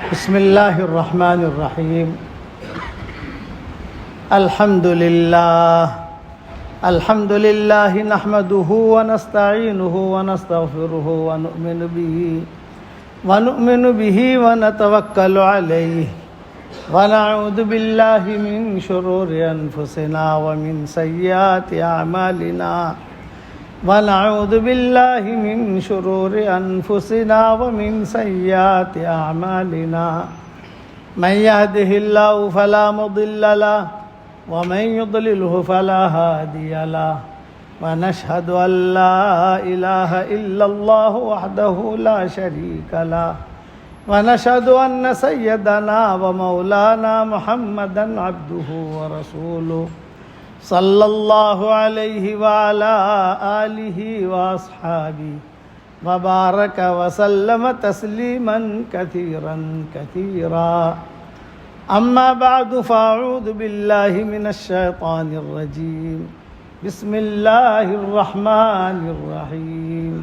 بسم اللہ الرحمن الرحیم الحمد للہ نحمده ونستعینه ونستغفره ونؤمن به ونتوکل علیہ ونعوذ باللہ من شرور انفسنا ومن سیئات اعمالنا ونعوذ باللہ من شرور انفسنا ومن سیئات اعمالنا من يهده الله فلا مضل له ومن يضلله فلا هادي له ونشهد أن لا إله إلا الله وحده لا شريك له ونشهد أن سيدنا ومولانا محمدا عبده ورسوله صلى الله عليه وعلى آله وأصحابه وبارك وسلم تسليما كثيرا كثيرا أما بعد فأعوذ بالله من الشيطان الرجيم بسم الله الرحمن الرحيم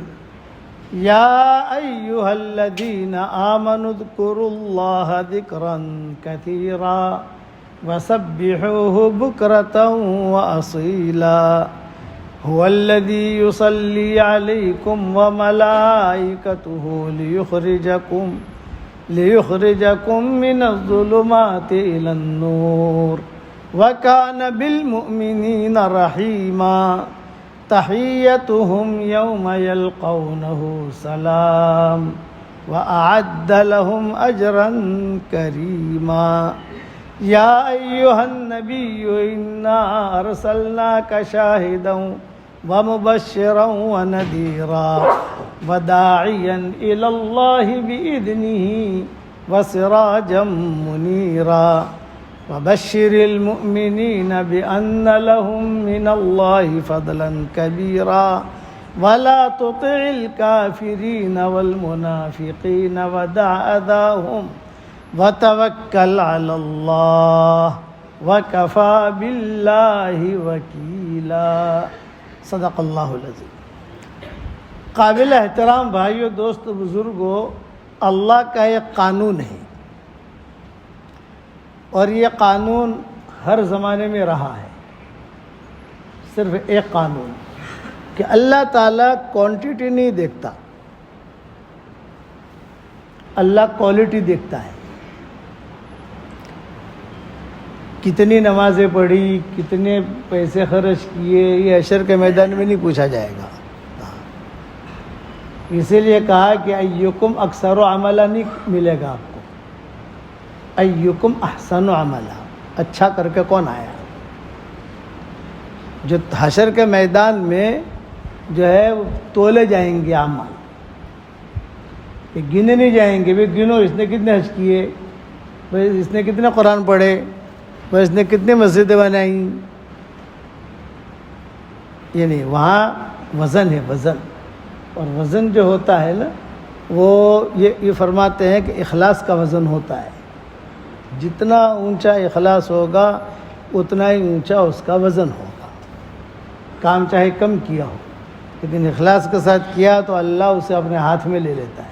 يا أيها الذين آمنوا اذكروا الله ذكرا كثيرا وسبحوه بكرة وأصيلا هو الذي يصلي عليكم وملائكته ليخرجكم من الظلمات إلى النور وكان بالمؤمنين رحيما تحيتهم يوم يلقونه سلام وأعد لهم أجرا كريما يا أيها النبي إنا أرسلناك شاهدا ومبشرا ونذيرا وداعيا إلى الله بإذنه وسراجا منيرا وبشر المؤمنين بأن لهم من الله فضلا كبيرا ولا تطع الكافرين والمنافقين ودع أذاهم وتوکل علی اللہ وکفی باللہ وکیلا صدق اللہ العظیم۔ قابل احترام بھائیو، دوست، بزرگو، اللہ کا ایک قانون ہے اور یہ قانون ہر زمانے میں رہا ہے۔ صرف ایک قانون کہ اللہ تعالیٰ کوانٹٹی نہیں دیکھتا، اللہ کوالٹی دیکھتا ہے۔ کتنی نمازیں پڑھی، کتنے پیسے خرچ کیے، یہ حشر کے میدان میں نہیں پوچھا جائے گا۔ اسی لیے کہا کہ ایکم اکثر و عملہ نہیں ملے گا آپ کو، ایکم احسن و عملہ، اچھا کر کے کون آیا۔ جو حشر کے میدان میں جو ہے تولے جائیں گے اعمال، یہ گنے نہیں جائیں گے۔ بھائی گنو اس نے کتنے حج کیے، بھائی اس نے کتنے قرآن پڑھے، بھائی اس نے کتنی مسجدیں بنائیں، یہ نہیں۔ وہاں وزن ہے، وزن، اور وزن جو ہوتا ہے نا وہ یہ فرماتے ہیں کہ اخلاص کا وزن ہوتا ہے۔ جتنا اونچا اخلاص ہوگا اتنا ہی اونچا اس کا وزن ہوگا۔ کام چاہے کم کیا ہو لیکن اخلاص کے ساتھ کیا تو اللہ اسے اپنے ہاتھ میں لے لیتا ہے،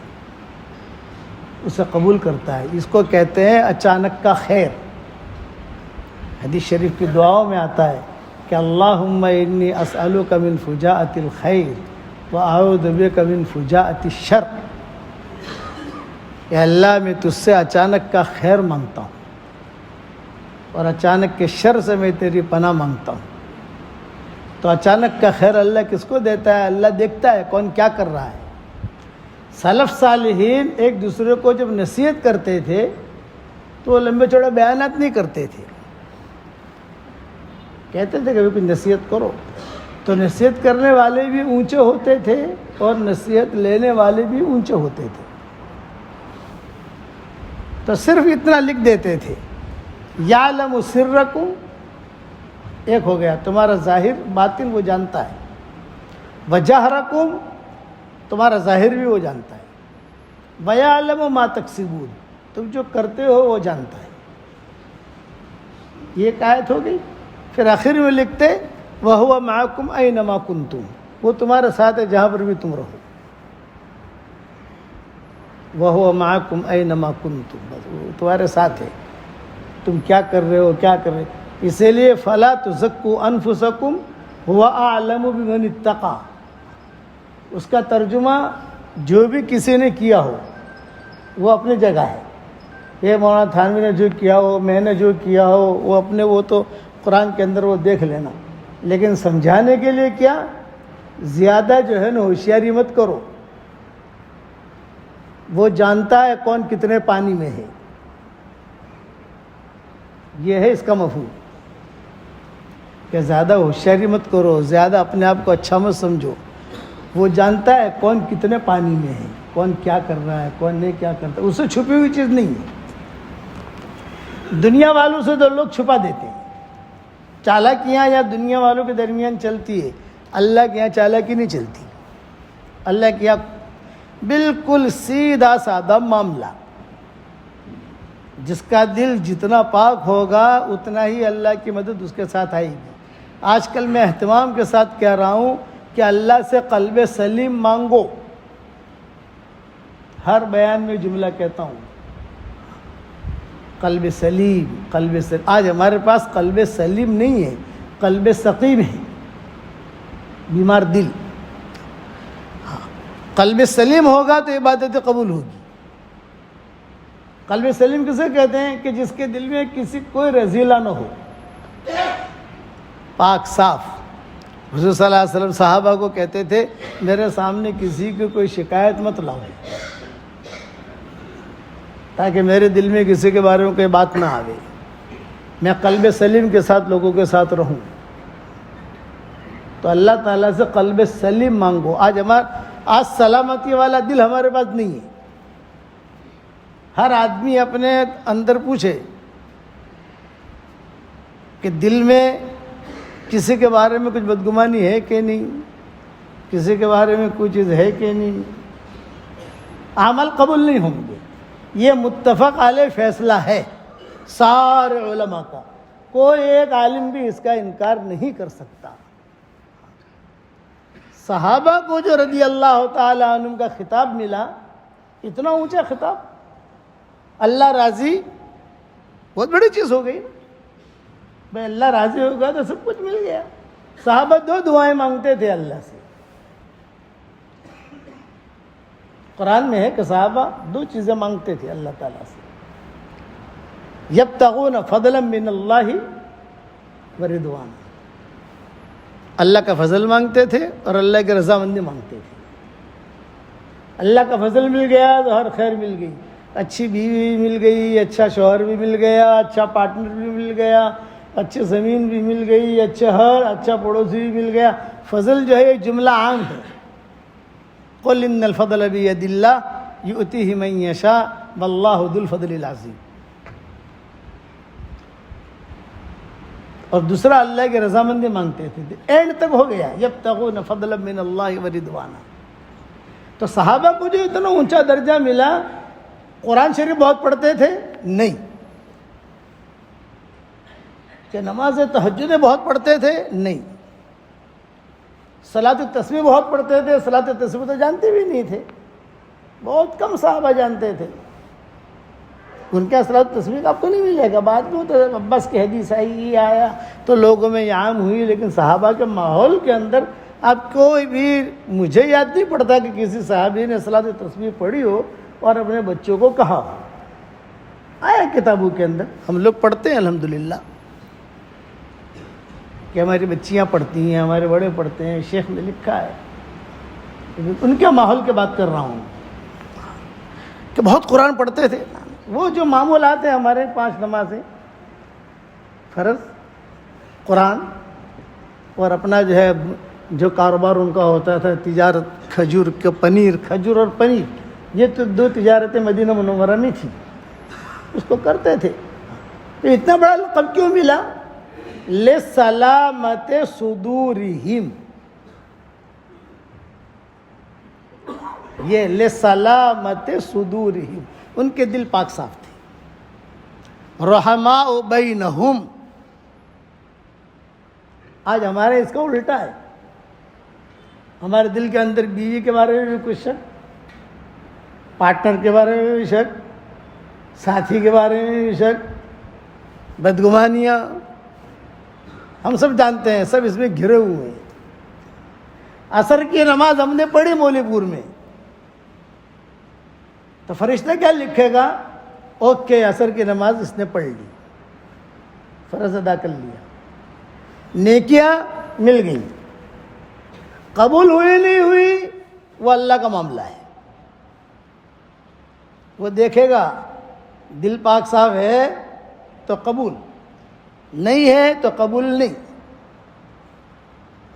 اسے قبول کرتا ہے۔ اس کو کہتے ہیں اچانک کا خیر۔ حدیث شریف کی دعاؤں میں آتا ہے کہ اللہم انی اسألک من فجاءۃ الخیر واعوذ بک من فجاءۃ الشر۔ اے اللہ، میں تجھ سے اچانک کا خیر مانگتا ہوں اور اچانک کے شر سے میں تیری پناہ مانگتا ہوں۔ تو اچانک کا خیر اللہ کس کو دیتا ہے؟ اللہ دیکھتا ہے کون کیا کر رہا ہے۔ سلف صالحین ایک دوسرے کو جب نصیحت کرتے تھے تو وہ لمبے چوڑے بیانات نہیں کرتے تھے، کہتے تھے کہ کوئی نصیحت کرو، تو نصیحت کرنے والے بھی اونچے ہوتے تھے اور نصیحت لینے والے بھی اونچے ہوتے تھے۔ تو صرف اتنا لکھ دیتے تھے، یعلم سرکم، ایک ہو گیا، تمہارا ظاہر باطن وہ جانتا ہے، وجہرکم، تمہارا ظاہر بھی وہ جانتا ہے، ویعلم ما تکسبون، تم جو کرتے ہو وہ جانتا ہے۔ یہ ایک آیت ہو گئی۔ پھر آخر میں لکھتے وَهُوَ مَعَكُمْ أَيْنَمَا كُنْتُمْ، وہ تمہارے ساتھ ہے جہاں پر بھی تم رہو۔ وَهُوَ مَعَكُمْ أَيْنَمَا كُنْتُمْ، بس وہ تمہارے ساتھ ہے، تم کیا کر رہے ہو کیا کر رہے ہو۔ اسی لیے فَلَا تُزَكُّوا أَنفُسَكُمْ هُوَ أَعْلَمُ بِمَنِ اتَّقَى، اس کا ترجمہ جو بھی کسی نے کیا ہو وہ اپنی جگہ ہے۔ یہ مولانا تھانوی نے جو کیا ہو، میں نے جو کیا ہو، وہ اپنے وہ تو قرآن کے اندر وہ دیکھ لینا، لیکن سمجھانے کے لیے کیا زیادہ جو ہے نا ہوشیاری مت کرو، وہ جانتا ہے کون کتنے پانی میں ہے، یہ ہے اس کا مفہوم کہ زیادہ ہوشیاری مت کرو، زیادہ اپنے آپ کو اچھا مت سمجھو، وہ جانتا ہے کون کتنے پانی میں ہے، کون کیا کر رہا ہے کون نہیں کیا کرتا، اس سے چھپی ہوئی چیز نہیں ہے۔ دنیا والوں سے تو لوگ چھپا دیتے ہیں، چالاکیاں یا دنیا والوں کے درمیان چلتی ہے، اللہ کے یہاں چالاکی نہیں چلتی، اللہ کے یہاں بالکل سیدھا سادہ معاملہ، جس کا دل جتنا پاک ہوگا اتنا ہی اللہ کی مدد اس کے ساتھ آئے گی۔ آج کل میں اہتمام کے ساتھ کہہ رہا ہوں کہ اللہ سے قلب سلیم مانگو، ہر بیان میں جملہ کہتا ہوں قلب سلیم قلب سلیم۔ آج ہمارے پاس قلب سلیم نہیں ہے، قلب سقیم ہے، بیمار دل۔ قلب سلیم ہوگا تو عبادت قبول ہوگی۔ قلب سلیم کسے کہتے ہیں؟ کہ جس کے دل میں کسی کوئی رذیلہ نہ ہو، پاک صاف۔ حضور صلی اللہ علیہ وسلم صحابہ کو کہتے تھے میرے سامنے کسی کی کوئی شکایت مت لاؤ، تاکہ میرے دل میں کسی کے بارے میں کوئی بات نہ آوے، میں قلب سلیم کے ساتھ لوگوں کے ساتھ رہوں۔ تو اللہ تعالیٰ سے قلب سلیم مانگو۔ آج سلامتی والا دل ہمارے پاس نہیں ہے۔ ہر آدمی اپنے اندر پوچھے کہ دل میں کسی کے بارے میں کچھ بدگمانی ہے کہ نہیں، کسی کے بارے میں کوئی چیز ہے کہ نہیں، عمل قبول نہیں ہوں گے۔ یہ متفق علیہ فیصلہ ہے سارے علماء کا، کوئی ایک عالم بھی اس کا انکار نہیں کر سکتا۔ صحابہ کو جو رضی اللہ تعالی عنہ کا خطاب ملا، اتنا اونچا خطاب، اللہ راضی، بہت بڑی چیز ہو گئی نا بھائی، اللہ راضی ہوگا تو سب کچھ مل گیا۔ صحابہ دو دعائیں مانگتے تھے اللہ سے، قرآن میں ہے کہ صحابہ دو چیزیں مانگتے تھے اللہ تعالیٰ سے، یبتغون فضلا من اللہ ورضوانا، اللہ کا فضل مانگتے تھے اور اللہ کی رضامندی مانگتے تھے۔ اللہ کا فضل مل گیا تو ہر خیر مل گئی، اچھی بیوی مل گئی، اچھا شوہر بھی مل گیا، اچھا پارٹنر بھی مل گیا، اچھی زمین بھی مل گئی، اچھا پڑوسی بھی مل گیا۔ فضل جو ہے ایک جملہ عام ہے، قل ان الفضل بید اللہ یؤتیہ من یشاء واللہ ذو الفضل العظیم۔ اور دوسرا اللہ کی رضامندی مانگتے تھے، اینڈ تک ہو گیا یبتغون فضلا من اللہ ورضوانا۔ تو صحابہ کو جو اتنا اونچا درجہ ملا، قرآن شریف بہت پڑھتے تھے نہیں، کہ نماز تہجد بہت پڑھتے تھے نہیں، صلاۃ التسبیح بہت پڑھتے تھے، صلاۃ التسبیح تو جانتے بھی نہیں تھے، بہت کم صحابہ جانتے تھے۔ ان کے صلاۃ التسبیح آپ کو نہیں ملے گا، بعد میں تو عباس کی حدیث آئی، یہ آیا تو لوگوں میں یہ عام ہوئی، لیکن صحابہ کے ماحول کے اندر آپ کوئی بھی، مجھے یاد نہیں پڑتا کہ کسی صحابی نے صلاۃ التسبیح پڑھی ہو اور اپنے بچوں کو کہا ہو۔ آیا کتابوں کے اندر، ہم لوگ پڑھتے ہیں الحمدللہ، کہ ہماری بچیاں پڑھتی ہیں، ہمارے بڑے پڑھتے ہیں، شیخ نے لکھا ہے۔ ان کے ماحول کی بات کر رہا ہوں کہ بہت قرآن پڑھتے تھے۔ وہ جو معمولات ہیں ہمارے 5 نمازیں فرض، قرآن، اور اپنا جو ہے جو کاروبار ان کا ہوتا تھا تجارت، کھجور اور پنیر، یہ تو 2 تجارتیں مدینہ منورہ میں تھی، اس کو کرتے تھے۔ تو اتنا بڑا لقب کیوں ملا؟ لسلامت صدورہم، یہ لسلامت صدورہم، ان کے دل پاک صاف تھے۔ رحماء بینہم، آج ہمارے اس کا الٹا ہے، ہمارے دل کے اندر بیوی کے بارے میں بھی کچھ شک، پارٹنر کے بارے میں بھی شک، ساتھی کے بارے میں بھی شک، بدگمانیاں، ہم سب جانتے ہیں، سب اس میں گھرے ہوئے ہیں۔ عصر کی نماز ہم نے پڑھی مولی پور میں، تو فرشتہ کیا لکھے گا؟ اوکے، عصر کی نماز اس نے پڑھ لی، فرض ادا کر لیا، نیکیاں مل گئیں، قبول ہوئی نہیں ہوئی وہ اللہ کا معاملہ ہے، وہ دیکھے گا۔ دل پاک صاف ہے تو قبول، نہیں ہے تو قبول نہیں۔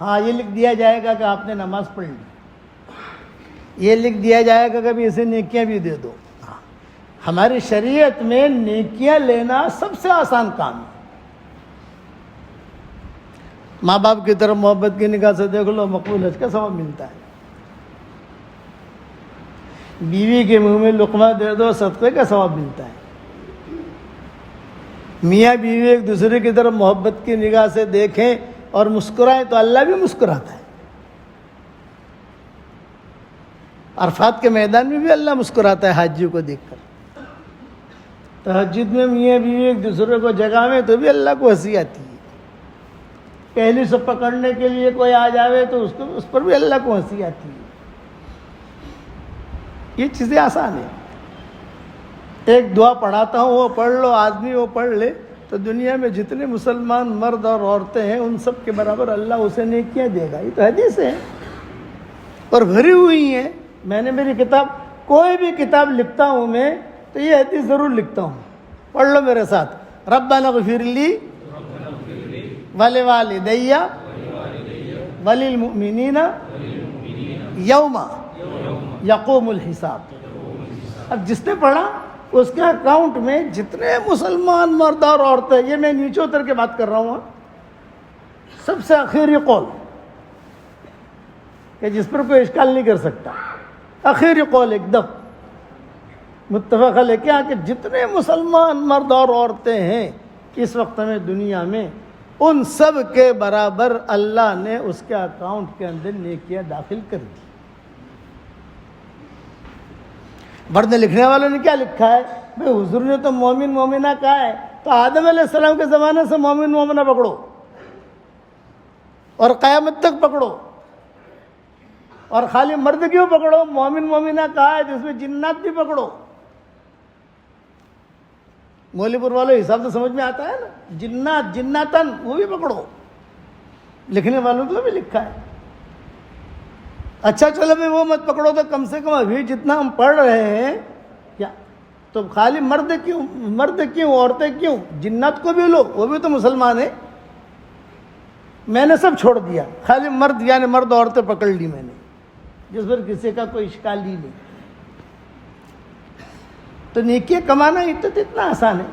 ہاں یہ لکھ دیا جائے گا کہ آپ نے نماز پڑھ لی، یہ لکھ دیا جائے گا کہ بھی اسے نیکیاں بھی دے دو۔ ہماری شریعت میں نیکیاں لینا سب سے آسان کام ہے۔ ماں باپ کی طرف محبت کی نگاہ سے دیکھ لو، مقبول حج کا ثواب ملتا ہے۔ بیوی کے منہ میں لقمہ دے دو، صدقے کا ثواب ملتا ہے۔ میاں بیوی ایک دوسرے کی طرف محبت کی نگاہ سے دیکھیں اور مسکرائیں تو اللہ بھی مسکراتا ہے۔ عرفات کے میدان میں بھی اللہ مسکراتا ہے حاجیوں کو دیکھ کر۔ تہجد میں میاں بیوی ایک دوسرے کو جگاویں تو بھی اللہ کو ہنسی آتی ہے۔ پہلی سے پکڑنے کے لیے کوئی آ جاوے تو اس پر بھی اللہ کو ہنسی آتی ہے۔ یہ چیزیں آسان ہیں۔ ایک دعا پڑھاتا ہوں، وہ پڑھ لو، آدمی وہ پڑھ لے تو دنیا میں جتنے مسلمان مرد اور عورتیں ہیں ان سب کے برابر اللہ اسے نیکیاں دے گا۔ یہ تو حدیث ہے اور بھری ہوئی ہیں۔ میں نے میری کتاب، کوئی بھی کتاب لکھتا ہوں میں تو یہ حدیث ضرور لکھتا ہوں، پڑھ لو میرے ساتھ۔ ربنا اغفر لی ولوالدی وللمؤمنین یوم یقوم الحساب۔ اب جس نے پڑھا اس کے اکاؤنٹ میں جتنے مسلمان مرد اور عورتیں، یہ میں نیچے اتر کے بات کر رہا ہوں، سب سے آخری قول کہ جس پر کوئی اشکال نہیں کر سکتا، آخری قول ایک دم متفق علیہ، کیا کہ جتنے مسلمان مرد اور عورتیں ہیں اس وقت میں دنیا میں، ان سب کے برابر اللہ نے اس کے اکاؤنٹ کے اندر نیکیاں داخل کر دی۔ برد لکھنے والوں نے کیا لکھا ہے؟ بھئی حضور نے تو مومن مومنہ کہا ہے، تو آدم علیہ السلام کے زمانے سے مومن مومنہ پکڑو اور قیامت تک پکڑو، اور خالی مرد کیوں پکڑو؟ مومن مومنہ کہا ہے جس میں جنات بھی پکڑو۔ مولی پور والوں حساب سے سمجھ میں آتا ہے نا، جنات جناتن وہ بھی پکڑو، لکھنے والوں کو بھی لکھا ہے۔ اچھا چلو بھائی وہ مت پکڑو تو کم سے کم ابھی جتنا ہم پڑھ رہے ہیں کیا تو خالی مرد کیوں عورتیں کیوں؟ جنات کو بھی لو، وہ بھی تو مسلمان ہیں۔ میں نے سب چھوڑ دیا، خالی مرد یعنی مرد عورتیں پکڑ لی میں نے، جس پر کسی کا کوئی اشکال ہی نہیں۔ تو نیکیاں کمانا ہی تو اتنا آسان ہے،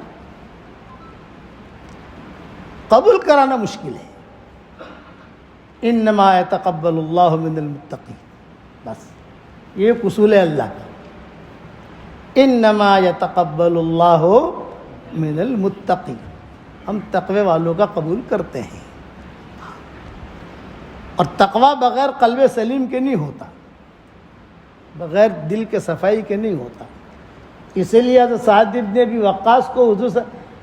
قبول کرانا مشکل ہے۔ انما یتقبل اللہ من المتقین، بس یہ اصول ہے اللہ کا، انما یتقبل اللہ من المتقین، ہم تقوی والوں کا قبول کرتے ہیں۔ اور تقوی بغیر قلب سلیم کے نہیں ہوتا، بغیر دل کے صفائی کے نہیں ہوتا۔ اسی لیے حضرت سعد بن ابی وقاص کو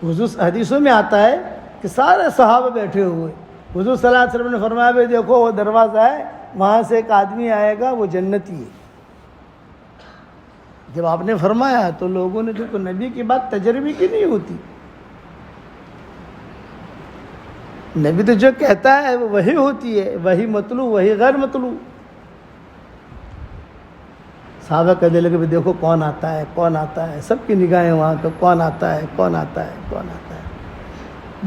حضور حدیثوں میں آتا ہے کہ سارے صحابہ بیٹھے ہوئے، حضور صلی اللہ علیہ وسلم نے فرمایا بھائی دیکھو وہ دروازہ ہے، وہاں سے ایک آدمی آئے گا، وہ جنتی ہے۔ جب آپ نے فرمایا تو لوگوں نے، دیکھو نبی کی بات تجربے کی نہیں ہوتی، نبی تو جو کہتا ہے وہ وہی ہوتی ہے، وہی مطلوب وہی غیر مطلوب۔ صحابہ کہنے لگے بھی دیکھو کون آتا ہے کون آتا ہے، سب کی نگاہیں وہاں پہ کون آتا ہے کون آتا ہے کون آتا ہے۔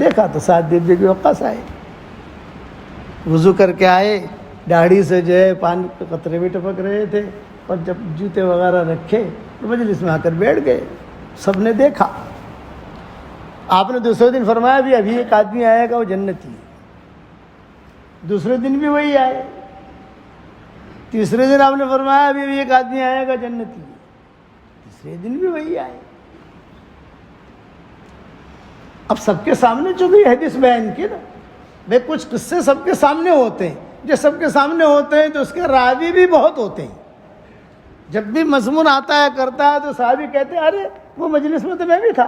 دیکھا تو سعد بن ابی وقاص آئے، وضو کر کے آئے، داڑھی سے جو ہے پانی کے قطرے بھی ٹپک رہے تھے، اور جب جوتے وغیرہ رکھے تو مجلس میں آ کر بیٹھ گئے، سب نے دیکھا۔ آپ نے دوسرے دن فرمایا بھی ابھی ایک آدمی آئے گا وہ جنتی ہے، دوسرے دن بھی وہی آئے، تیسرے دن آپ نے فرمایا ابھی ایک آدمی آئے گا جنتی ہے، تیسرے دن بھی وہی آئے۔ اب سب کے سامنے جو بھی حدیث بیان کی نا، بھائی کچھ قصے سب کے سامنے ہوتے ہیں، جو سب کے سامنے ہوتے ہیں تو اس کے راوی بھی بہت ہوتے ہیں، جب بھی مضمون آتا ہے کرتا ہے تو صحابی کہتے ہیں ارے وہ مجلس میں تو میں بھی تھا،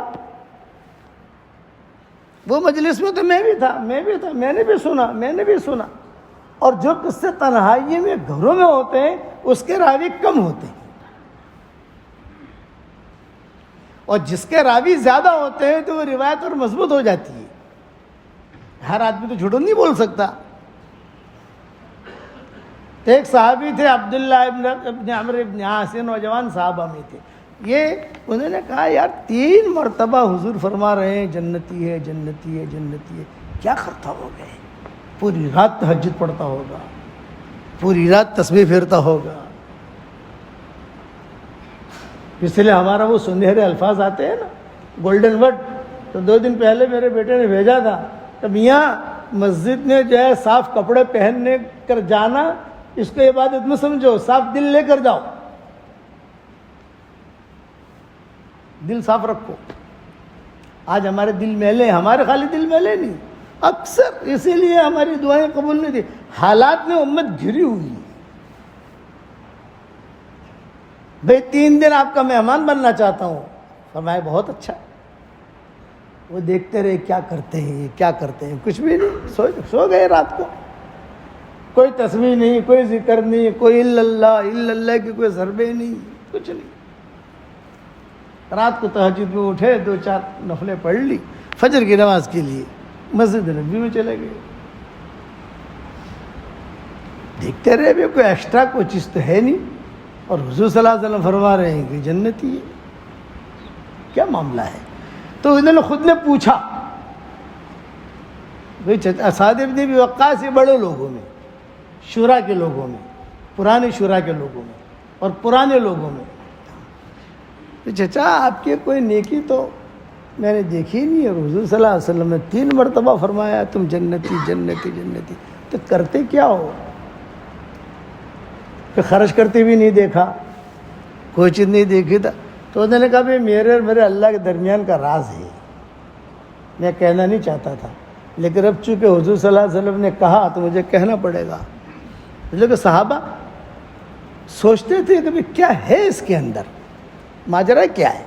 وہ مجلس میں تو میں بھی تھا، میں نے بھی سنا. اور جو قصے تنہائی میں گھروں میں ہوتے ہیں اس کے راوی کم ہوتے ہیں، اور جس کے راوی زیادہ ہوتے ہیں تو وہ روایت اور مضبوط ہو جاتی ہے. ہر آدمی تو جھوٹ نہیں بول سکتا. ایک صحابی تھے عبداللہ ابن عمرو ابن عاص، نوجوان صحابہ میں تھے. انہوں نے کہا یار 3 مرتبہ حضور فرما رہے ہیں جنتی ہے جنتی ہے جنتی ہے، کیا کرتا ہوگا؟ پوری رات تہجد پڑھتا ہوگا، پوری رات تسبیح پھیرتا ہوگا. اس لیے ہمارا وہ سنہرے الفاظ آتے ہیں نا، گولڈن ورڈ. تو 2 دن پہلے میرے بیٹے نے بھیجا تھا کہ میاں مسجد میں جو ہے صاف کپڑے پہننے کر جانا، اس کو عبادت میں سمجھو، صاف دل لے کر جاؤ، دل صاف رکھو. آج ہمارے دل میلے، ہمارے خالی دل میلے نہیں، اکثر اسی لیے ہماری دعائیں قبول نہیں تھی. حالات میں امت گھری ہوئی. بھئی 3 دن آپ کا مہمان بننا چاہتا ہوں. فرمایا بہت اچھا. وہ دیکھتے رہے کیا کرتے ہیں، کچھ بھی نہیں، سو گئے رات کو. کوئی تسبیح نہیں، کوئی ذکر نہیں، کوئی الا اللہ کی کوئی ضربے نہیں، کچھ نہیں. رات کو تہجد میں اٹھے، 2-4 نفلیں پڑھ لی، فجر کی نماز کے لیے مسجد نبوی میں چلے گئے. دیکھتے رہے بھی کوئی ایکسٹرا کوئی چیز تو ہے نہیں، اور حضور صلی اللہ علیہ وسلم فرما رہے ہیں کہ جنتی ہے. کیا معاملہ ہے؟ تو انہوں نے خود نے پوچھا. بھائی سعد بن ابی وقاص، یہ بڑے لوگوں میں، شورا کے لوگوں میں، پرانے شورا کے لوگوں میں اور پرانے لوگوں میں، چچا آپ کی کوئی نیکی تو میں نے دیکھی نہیں. اور حضور صلی اللہ علیہ وسلم نے 3 مرتبہ فرمایا تم جنتی جنتی جنتی، تو کرتے کیا ہو؟ کہ خرچ کرتے بھی نہیں دیکھا، کوئی چیز نہیں دیکھی تھا. تو انہوں نے کہا بھائی میرے اور میرے اللہ کے درمیان کا راز ہے، میں کہنا نہیں چاہتا تھا، لیکن اب چونکہ حضور صلی اللہ علیہ وسلم نے کہا تو مجھے کہنا پڑے گا. لیکن صحابہ سوچتے تھے کہ بھائی کیا ہے اس کے اندر، ماجرا کیا ہے؟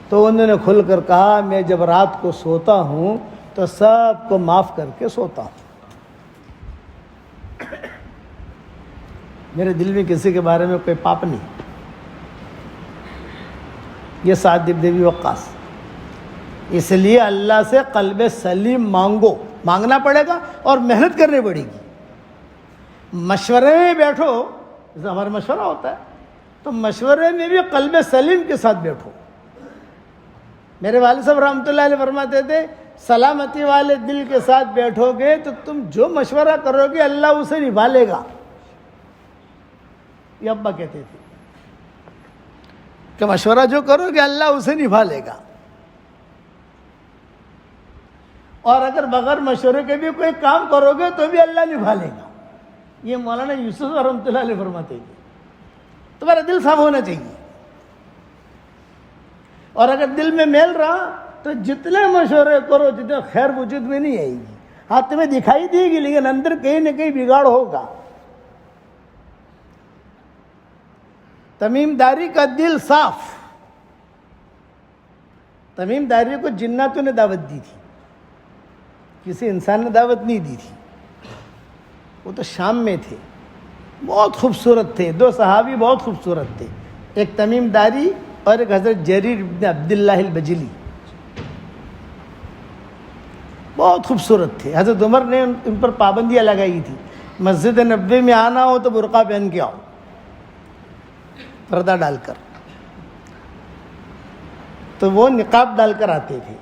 تو انہوں نے کھل کر کہا میں جب رات کو سوتا ہوں تو سب کو معاف کر کے سوتا ہوں. میرے دل میں کسی کے بارے میں کوئی پاپ نہیں. یہ سعد بن ابی وقاص. اس لیے اللہ سے قلب سلیم مانگو، مانگنا پڑے گا اور محنت کرنی پڑے گی. مشورے میں بیٹھو، جیسے ہمارا مشورہ ہوتا ہے، تو مشورے میں بھی قلب سلیم کے ساتھ بیٹھو. میرے والد صاحب رحمۃ اللہ علیہ فرماتے تھے سلامتی والے دل کے ساتھ بیٹھو گے تو تم جو مشورہ کرو گے اللہ اسے نبھا لے گا. یہ ابا کہتے تھے کہ مشورہ جو کرو گے اللہ اسے نبھا لے گا، اور اگر بغیر مشورے کے بھی کوئی کام کرو گے تو بھی اللہ نبھا لے گا. یہ مولانا یوسف رحمۃ اللہ علیہ فرماتے تھے. تمہارا دل صاف ہونا چاہیے، اور اگر دل میں میل رہا تو جتنے مشورے کرو جتنے خیر وجود میں نہیں آئے گی. ہاں تمہیں دکھائی دے گی لیکن اندر کہیں نہ کہیں بگاڑ ہوگا. تمیم داری کا دل صاف. تمیم داری کو جناتوں نے دعوت دی تھی، کسی انسان نے دعوت نہیں دی تھی. وہ تو شام میں تھے، بہت خوبصورت تھے. 2 صحابی بہت خوبصورت تھے، ایک تمیم داری اور ایک حضرت جریر بن عبداللہ البجلی. بہت خوبصورت تھے. حضرت عمر نے ان پر پابندیاں لگائی تھی، مسجد نبوی میں آنا ہو تو برقع پہن کے آؤ، پردہ ڈال کر. تو وہ نقاب ڈال کر آتے تھے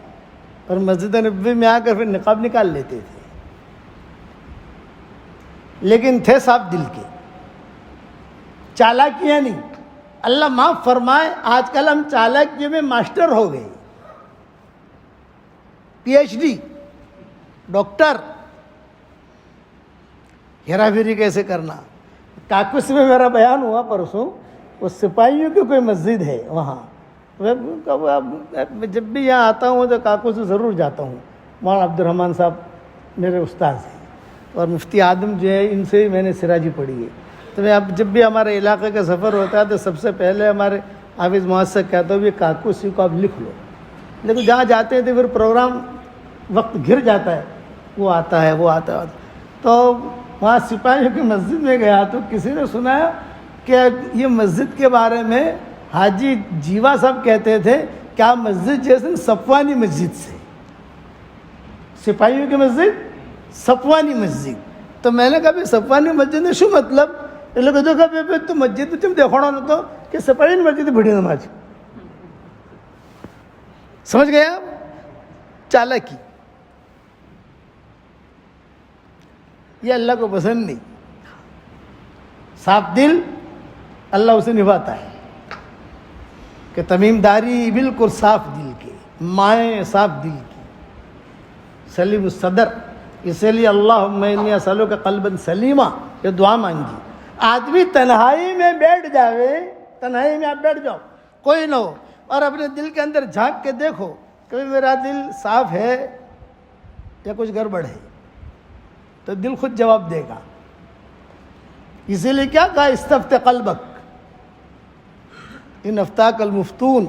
اور مسجد نبوی میں آ کر پھر نقاب نکال لیتے تھے. لیکن تھے صاف دل کے، چالاکیاں نہیں. اللہ معاف فرمائے آج کل ہم چالاکی میں ماسٹر ہو گئے، PhD، ڈاکٹر. ہیرا پھیری کیسے کرنا. کاکوس میں میرا بیان ہوا پرسوں، وہ سپاہیوں کی کوئی مسجد ہے وہاں. جب بھی یہاں آتا ہوں تو کاکوس سے ضرور جاتا ہوں. مولانا عبد الرحمن صاحب میرے استاد ہیں، اور مفتی آدم جو ہے ان سے میں نے سراجی پڑھی ہے. تو میں اب جب بھی ہمارے علاقے کا سفر ہوتا ہے تو سب سے پہلے ہمارے حافظ محمد سے کہتا ہوں یہ کاکو سی کو آپ لکھ لو، لیکن جہاں جاتے ہیں تو پھر پروگرام وقت گر جاتا ہے، وہ آتا ہے وہ آتا ہے۔ تو وہاں سپاہیوں کی مسجد میں گیا تو کسی نے سنایا کہ یہ مسجد کے بارے میں حاجی جیوا صاحب کہتے تھے کیا مسجد جیسے صفوانی مسجد سے، سپاہیوں کی مسجد صفوانی مسجد۔ تو میں نے کہا بھی صفوانی مسجد نے شو مطلب؟ لوگ دیکھا تو مسجد تم دیکھو نا تو کہ صفائی مسجد بڑی نماز، سمجھ گئے آپ؟ چالاکی، یہ اللہ کو پسند نہیں۔ صاف دل اللہ اسے نبھاتا ہے کہ تمیم داری بالکل صاف دل کے، مائیں صاف دل کی، سلیم الصدر، اسی لیے اللہم انی اسألک قلبا سلیما یہ دعا مانگی۔ آدمی تنہائی میں بیٹھ جاوے، تنہائی میں آپ بیٹھ جاؤ، کوئی نہ ہو، اور اپنے دل کے اندر جھانک کے دیکھو کہ میرا دل صاف ہے یا کچھ گڑبڑ ہے، تو دل خود جواب دے گا۔ اسی لیے کیا کہا استفت قلبک ان افتاک المفتون۔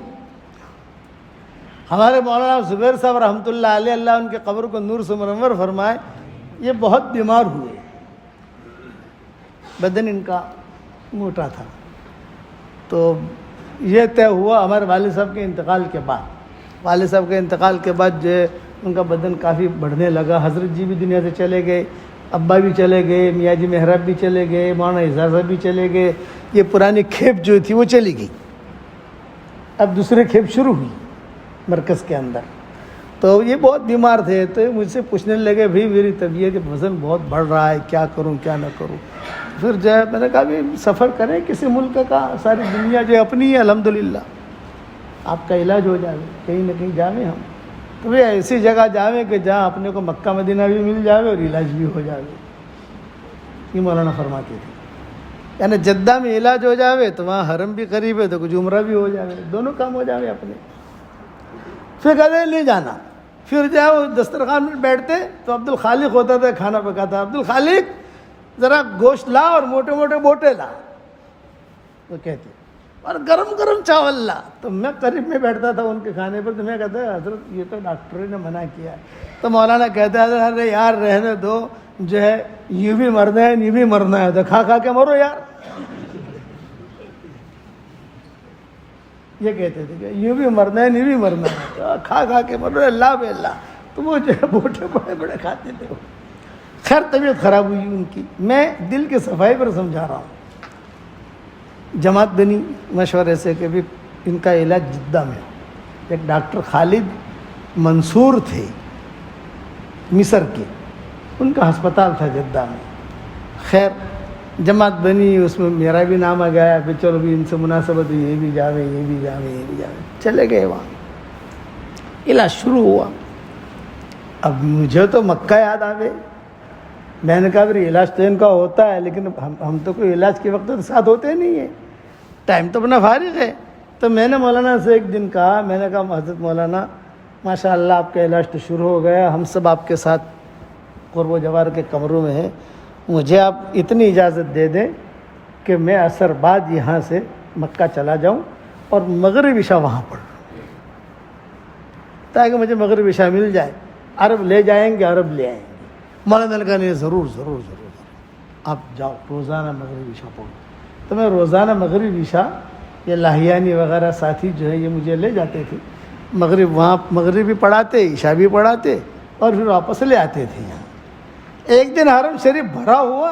ہمارے مولانا زبیر صاحب رحمۃ اللہ علیہ، اللہ ان کے قبر کو نور سے منور فرمائے، یہ بہت بیمار ہوئے، بدن ان کا موٹا تھا۔ تو یہ طے ہوا ہمارے والد صاحب کے انتقال کے بعد، والد صاحب کے انتقال کے بعد جو ہے ان کا بدن کافی بڑھنے لگا۔ حضرت جی بھی دنیا سے چلے گئے، ابا بھی چلے گئے، میاں جی محراب بھی چلے گئے، مولانا اظہار صاحب بھی چلے گئے، یہ پرانی کھیپ جو تھی وہ چلی گئی، اب دوسرے کھیپ شروع ہوئی مرکز کے اندر۔ تو یہ بہت بیمار تھے، تو یہ مجھ سے پوچھنے لگے بھائی میری طبیعت وزن بہت بڑھ رہا ہے، کیا کروں کیا نہ کروں۔ پھر جو ہے میں نے کہا بھی سفر کریں کسی ملک کا، ساری دنیا جو ہے اپنی ہے الحمدللہ، آپ کا علاج ہو جائے، کہیں نہ کہیں جاویں ہم، تو بھئی ایسی جگہ جاویں کہ جہاں اپنے کو مکہ مدینہ بھی مل جاوے اور علاج بھی ہو جاوے، یہ مولانا فرماتے تھے۔ یعنی جدہ میں علاج ہو جاوے تو وہاں حرم بھی قریب ہے تو کچھ عمرہ بھی ہو جاوے، دونوں کام ہو جاوے اپنے۔ پھر کہتے نہیں جانا، پھر جو ہے وہ دسترخوان میں بیٹھتے تو عبد الخالق ہوتا تھا کھانا پکاتا، عبد الخالق ذرا گوشت لا اور موٹے موٹے بوٹے لا، وہ کہتے، اور گرم گرم چاول لا۔ تو میں قریب میں بیٹھتا تھا ان کے کھانے پر، تو میں کہتا ہے حضرت یہ تو ڈاکٹر نے منع کیا ہے۔ تو مولانا کہتا ہے ارے یار رہنے دو، جو ہے یوں بھی مرنا ہے یوں بھی مرنا ہے، تو کھا کھا کے مرو یار۔ یہ کہتے تھے کہ یوں بھی مرنا ہے یوں بھی مرنا ہے، تو کھا کھا کے مرو، اللہ بے اللہ۔ تو وہ جو ہے بوٹے بڑے بڑے کھاتے تھے۔ خیر طبیعت خراب ہوئی ان کی، میں دل کی صفائی پر سمجھا رہا ہوں۔ جماعت بنی مشورے سے کہ بھی ان کا علاج جدہ میں ہو۔ ایک ڈاکٹر خالد منصور تھے مصر کے، ان کا ہسپتال تھا جدہ میں۔ خیر جماعت بنی، اس میں میرا بھی نام آ گیا، پھر چلو بھی ان سے مناسبت ہوئی، یہ بھی جاوے یہ بھی جاوے یہ بھی جاوے، چلے گئے وہاں، علاج شروع ہوا۔ اب مجھے تو مکہ یاد آ گئے، میں نے کہا پھر علاج تو ان کا ہوتا ہے، لیکن ہم تو کوئی علاج کے وقت تو ساتھ ہوتے نہیں ہیں، ٹائم تو اپنا فارغ ہے۔ تو میں نے مولانا سے ایک دن کہا، میں نے کہا حضرت مولانا ماشاء اللہ آپ کا علاج تو شروع ہو گیا، ہم سب آپ کے ساتھ قرب و جوار کے کمروں میں ہیں، مجھے آپ اتنی اجازت دے دیں کہ میں عصر بعد یہاں سے مکہ چلا جاؤں اور مغرب عشاء وہاں پڑھ لوں، تاکہ مجھے مغرب عشاء مل جائے، عرب لے جائیں گے عرب لے آئیں گے۔ مولانا نے کہا نہیں ضرور ضرور ضرور آپ جاؤ روزانہ مغرب عشاء پڑھو۔ تو میں روزانہ مغرب عشاء، یہ لاہیانی وغیرہ ساتھی جو ہے یہ مجھے لے جاتے تھے مغرب، وہاں مغرب بھی پڑھاتے عشاء بھی پڑھاتے اور پھر واپس لے آتے تھے یہاں۔ ایک دن حرم شریف بھرا ہوا،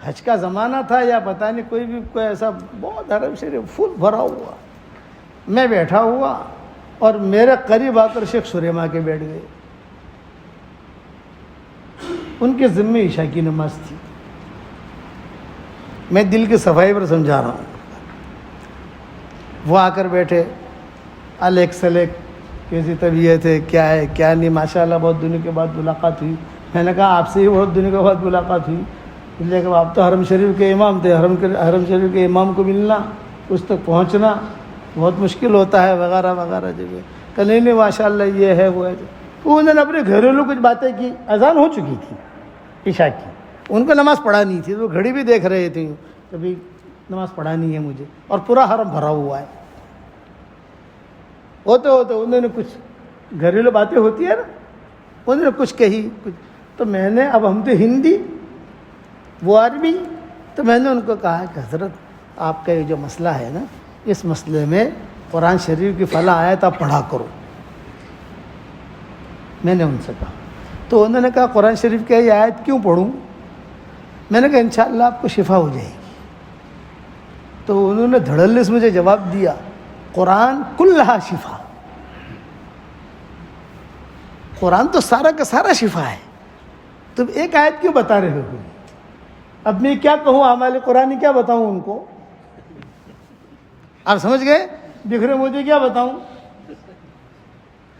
حج کا زمانہ تھا یا پتہ نہیں کوئی ایسا، بہت حرم شریف فل بھرا ہوا، میں بیٹھا ہوا اور میرے قریب آ کر شیخ سریما کے بیٹھ گئے، ان کے ذمے عشاء کی نماز تھی۔ میں دل کی صفائی پر سمجھا رہا ہوں، وہ آ کر بیٹھے، الیک سلیک کیسی طبیعت ہے، کیا ہے کیا نہیں، ماشاءاللہ بہت دنوں کے بعد ملاقات ہوئی۔ میں نے کہا آپ سے ہی بہت دنوں کے بعد ملاقات ہوئی، لیکن آپ تو حرم شریف کے امام تھے، حرم شریف کے امام کو ملنا، اس تک پہنچنا بہت مشکل ہوتا ہے وغیرہ وغیرہ۔ جب کہ نہیں ماشاء اللہ یہ ہے وہ ہے، انہوں نے اپنے گھریلو کچھ باتیں کی، اذان ہو چکی تھی عشاء کی، ان کو نماز پڑھانی تھی، وہ گھڑی بھی دیکھ رہے تھے، کبھی نماز پڑھانی ہے مجھے، اور پورا حرم بھرا ہوا ہے. ہوتے ہوتے انہوں نے کچھ گھریلو باتیں ہوتی ہے نا، انہوں نے کچھ کہی کچھ، تو میں نے، اب ہم تو ہندی وہ عربی، تو میں نے ان کو کہا کہ حضرت آپ کا یہ جو مسئلہ ہے نا، اس مسئلے میں قرآن شریف کی فلاں آیت آپ پڑھا کرو. میں نے ان سے کہا، تو انہوں نے کہا قرآن شریف کی یہ آیت کیوں پڑھوں؟ میں نے کہا انشاءاللہ آپ کو شفا ہو جائے گی. تو انہوں نے دھڑلے سے مجھے جواب دیا، قرآن کلھا شفا، قرآن تو سارا کا سارا شفا ہے، تم ایک آیت کیوں بتا رہے ہو؟ اب میں کیا کہوں، اعمال قرآن کیا بتاؤں ان کو؟ آپ سمجھ گئے؟ بکھرے مجھے کیا بتاؤں؟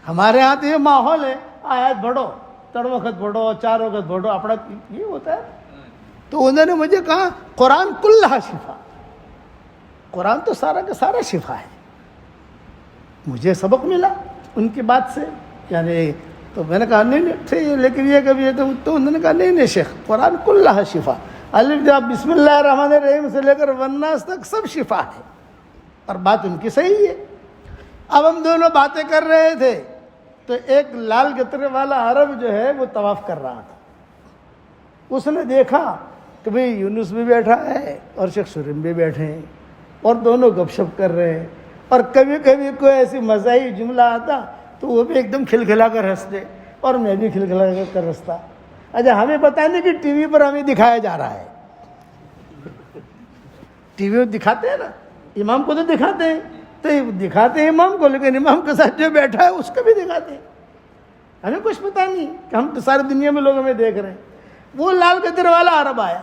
ہمارے ہاں تو یہ ماحول ہے، آیت پڑھو، تڑ وقت پڑھو، 4 وقت پڑھو، اپنا یہ ہوتا ہے. تو انہوں نے مجھے کہا قرآن کلھا شفا، قرآن تو سارا کا سارا شفا ہے. مجھے سبق ملا ان کی بات سے، یعنی تو میں نے کہا نہیں لیکن یہ کبھی تو انہوں نے کہا نہیں شیخ، قرآن کلھا شفا، الف جب بسم اللہ الرحمن الرحیم سے لے کر والناس تک سب شفا ہے. اور بات ان کی صحیح ہے. اب ہم دونوں باتیں کر رہے تھے تو ایک لال گترے والا عرب جو ہے وہ طواف کر رہا تھا. اس نے دیکھا کہ بھئی یونس بھی بیٹھا ہے اور شیخ سریم بھی بیٹھے ہیں اور دونوں گپ شپ کر رہے ہیں، اور کبھی کبھی کوئی ایسی مزاحی جملہ آتا تو وہ بھی ایک دم کھلکھلا کر ہنستے اور میں بھی کھلکھلا کر ہنستا. اچھا ہمیں پتہ نہیں کہ ٹی وی پر ہمیں دکھایا جا رہا ہے. ٹی وی میں دکھاتے ہیں نا، امام کو تو دکھاتے ہیں، تو دکھاتے ہیں امام کو، لیکن امام کے ساتھ جو بیٹھا ہے اس کو بھی دکھاتے ہیں. ہمیں کچھ پتہ نہیں کہ ہم تو ساری دنیا میں لوگ ہمیں دیکھ رہے ہیں. وہ لال گدر والا عرب آیا،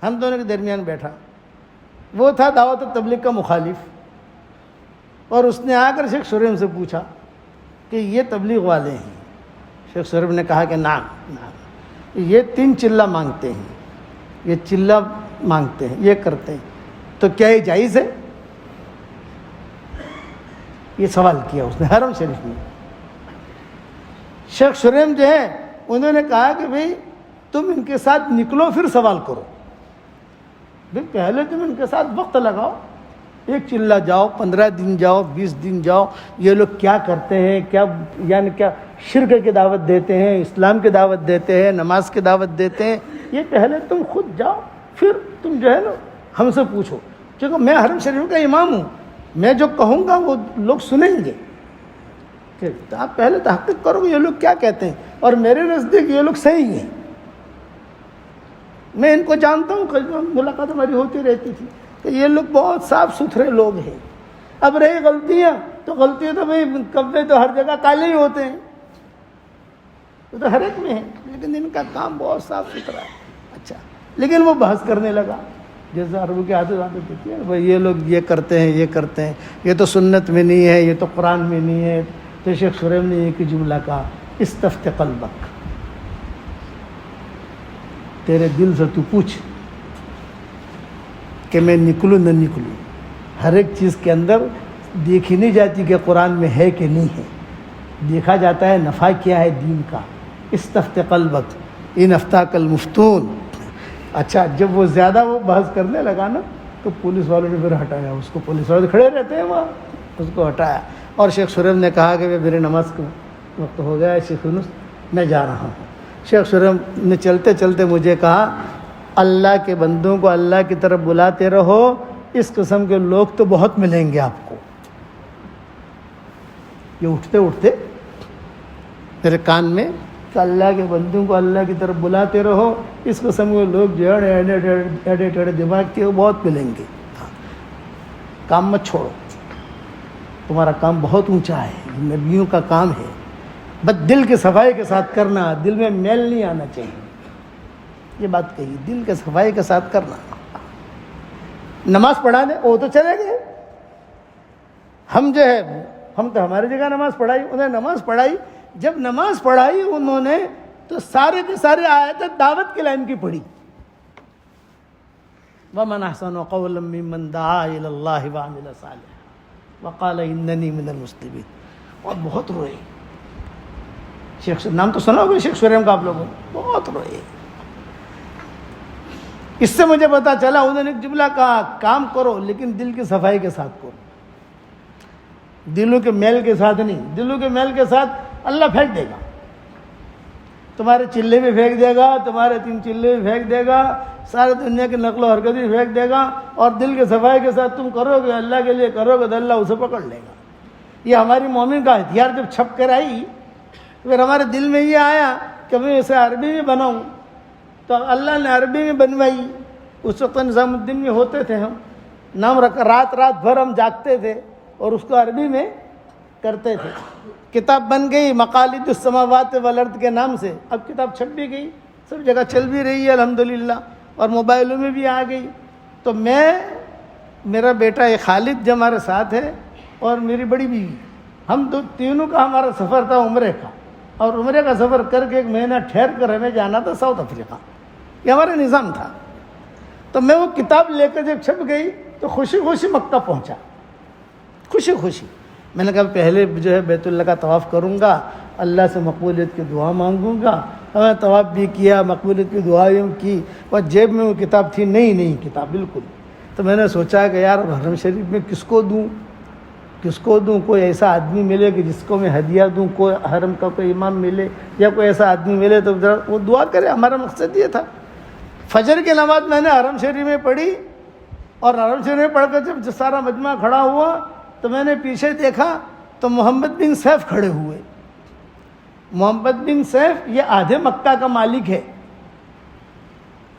ہم دونوں کے درمیان بیٹھا. وہ تھا دعوت تبلیغ کا مخالف، اور اس نے آ کر شیخ سریم سے پوچھا کہ یہ تبلیغ والے ہیں. شیخ سریم نے کہا کہ نعم، یہ 3 چلہ مانگتے ہیں، یہ چلہ مانگتے ہیں، یہ کرتے ہیں، تو کیا یہ جائز ہے؟ یہ سوال کیا اس نے حرم شریف میں. شیخ سریم جو ہے انہوں نے کہا کہ بھئی تم ان کے ساتھ نکلو پھر سوال کرو. بھئی پہلے تم ان کے ساتھ وقت لگاؤ، 1 چلہ جاؤ، 15 دن جاؤ، 20 دن جاؤ، یہ لوگ کیا کرتے ہیں، کیا یعنی کیا شرک کی دعوت دیتے ہیں، اسلام کی دعوت دیتے ہیں، نماز کی دعوت دیتے ہیں. یہ پہلے تم خود جاؤ، پھر تم جو ہے نا ہم سے پوچھو، کیونکہ میں حرم شریف کا امام ہوں، میں جو کہوں گا وہ لوگ سنیں گے. کہ آپ پہلے تحقیق کرو گے یہ لوگ کیا کہتے ہیں، اور میرے نزدیک یہ لوگ صحیح ہیں. میں ان کو جانتا ہوں، ملاقات ہماری ہوتی رہتی تھی، کہ یہ لوگ بہت صاف ستھرے لوگ ہیں. اب رہی غلطیاں، تو غلطیاں تو بھائی کبے تو ہر جگہ کالے ہی ہوتے ہیں، وہ تو ہر ایک میں ہے، لیکن ان کا کام بہت صاف ستھرا ہے. اچھا، لیکن وہ بحث کرنے لگا، جیسے عربوں کی عادت دیتی ہے بھائی یہ لوگ یہ کرتے ہیں، یہ کرتے ہیں، یہ تو سنت میں نہیں ہے، یہ تو قرآن میں نہیں ہے. تو شیخ سریم نے ایک ہی جملہ کہا، استفت قلبک، تیرے دل سے تو پوچھ کہ میں نکلوں نہ نکلوں. ہر ایک چیز کے اندر دیکھی نہیں جاتی کہ قرآن میں ہے کہ نہیں ہے، دیکھا جاتا ہے نفع کیا ہے دین کا. استفت قلبک ان افتاک المفتون. اچھا جب وہ زیادہ وہ بحث کرنے لگا نا تو پولیس والوں نے پھر ہٹایا اس کو. پولیس والے کھڑے رہتے ہیں وہاں، اس کو ہٹایا. اور شیخ سریم نے کہا کہ میرے نماز کا وقت ہو گیا ہے شیخ یونس، میں جا رہا ہوں. شیخ سریم نے چلتے چلتے مجھے کہا اللہ کے بندوں کو اللہ کی طرف بلاتے رہو، اس قسم کے لوگ تو بہت ملیں گے آپ کو. یہ اٹھتے اٹھتے میرے کان میں کہ اللہ کے بندوں کو اللہ کی طرف بلاتے رہو، اس قسم کے لوگ جو ہے ایڈے ٹیڑے دماغ کے وہ بہت ملیں گے. کام مت چھوڑو، تمہارا کام بہت اونچا ہے، نبیوں کا کام ہے، بس دل کی صفائی کے ساتھ کرنا، دل میں میل نہیں آنا چاہیے. یہ بات کہی، دل کے صفائی کے ساتھ کرنا. نماز پڑھانے وہ تو چلے گئے، ہم جو ہے ہم تو ہماری جگہ نماز پڑھائی، انہیں نماز پڑھائی. جب نماز پڑھائی انہوں نے تو سارے کے سارے آیتیں دعوت کی لائن کی پڑھی. وَمَنْ أَحْسَنُ قَوْلًا مِّمَّنْ دَعَا إِلَى اللَّهِ وَعَمِلَ صَالِحًا وَقَالَ إِنَّنِي مِنَ الْمُسْلِمِينَ. اور بہت روئے. شیخ نام تو سنا ہوگا شیخ سریم کا آپ لوگوں نے، بہت روئے. اس سے مجھے پتا چلا انہوں نے ایک جملہ کہا، کام کرو لیکن دل کی صفائی کے ساتھ کرو، دلوں کے میل کے ساتھ نہیں۔ دلوں کے میل کے ساتھ اللہ پھینک دے گا، تمہارے چلے بھی پھینک دے گا، تمہارے 3 چلے بھی پھینک دے گا، سارے دنیا کی نقل و حرکت بھی پھینک دے گا، اور دل کے صفائی کے ساتھ تم کرو گے، اللہ کے لیے کرو گے تو اللہ اسے پکڑ لے گا۔ یہ ہماری مومن کا ہتھیار جب چھپ کر آئی، پھر ہمارے دل میں یہ آیا کہ میں اسے عربی میں بناؤں، تو اللہ نے عربی میں بنوائی۔ اس وقت نظام الدین میں ہوتے تھے ہم، نام رکھ رات بھر ہم جاگتے تھے اور اس کو عربی میں کرتے تھے۔ کتاب بن گئی مقالید السماوات والارض کے نام سے، اب کتاب چھپ بھی گئی، سب جگہ چل بھی رہی ہے الحمدللہ، اور موبائلوں میں بھی آ گئی۔ تو میرا بیٹا خالد جو ہمارے ساتھ ہے، اور میری بڑی بیوی، ہم تینوں کا ہمارا سفر تھا عمرے کا، اور عمرے کا سفر کر کے 1 مہینہ ٹھہر کر ہمیں جانا تھا ساؤتھ افریقہ، یہ ہمارا نظام تھا۔ تو میں وہ کتاب لے کر جب چھپ گئی تو خوشی خوشی مکہ پہنچا، خوشی خوشی۔ میں نے کہا پہلے جو ہے بیت اللہ کا طواف کروں گا، اللہ سے مقبولیت کی دعا مانگوں گا۔ میں طواف بھی کیا، مقبولیت کی دعائیں کی، اور جیب میں وہ کتاب تھی، نئی کتاب بالکل۔ تو میں نے سوچا کہ یار حرم شریف میں کس کو دوں، کوئی ایسا آدمی ملے کہ جس کو میں ہدیہ دوں، کوئی حرم کا کوئی امام ملے یا کوئی ایسا آدمی ملے تو ذرا وہ دعا کرے۔ ہمارا مقصد یہ تھا۔ فجر کی نماز میں نے حرم شریف میں پڑھی، اور حرم شریف میں پڑھ کر جب سارا مجمع کھڑا ہوا تو میں نے پیچھے دیکھا تو محمد بن سیف کھڑے ہوئے۔ محمد بن سیف یہ آدھے مکہ کا مالک ہے،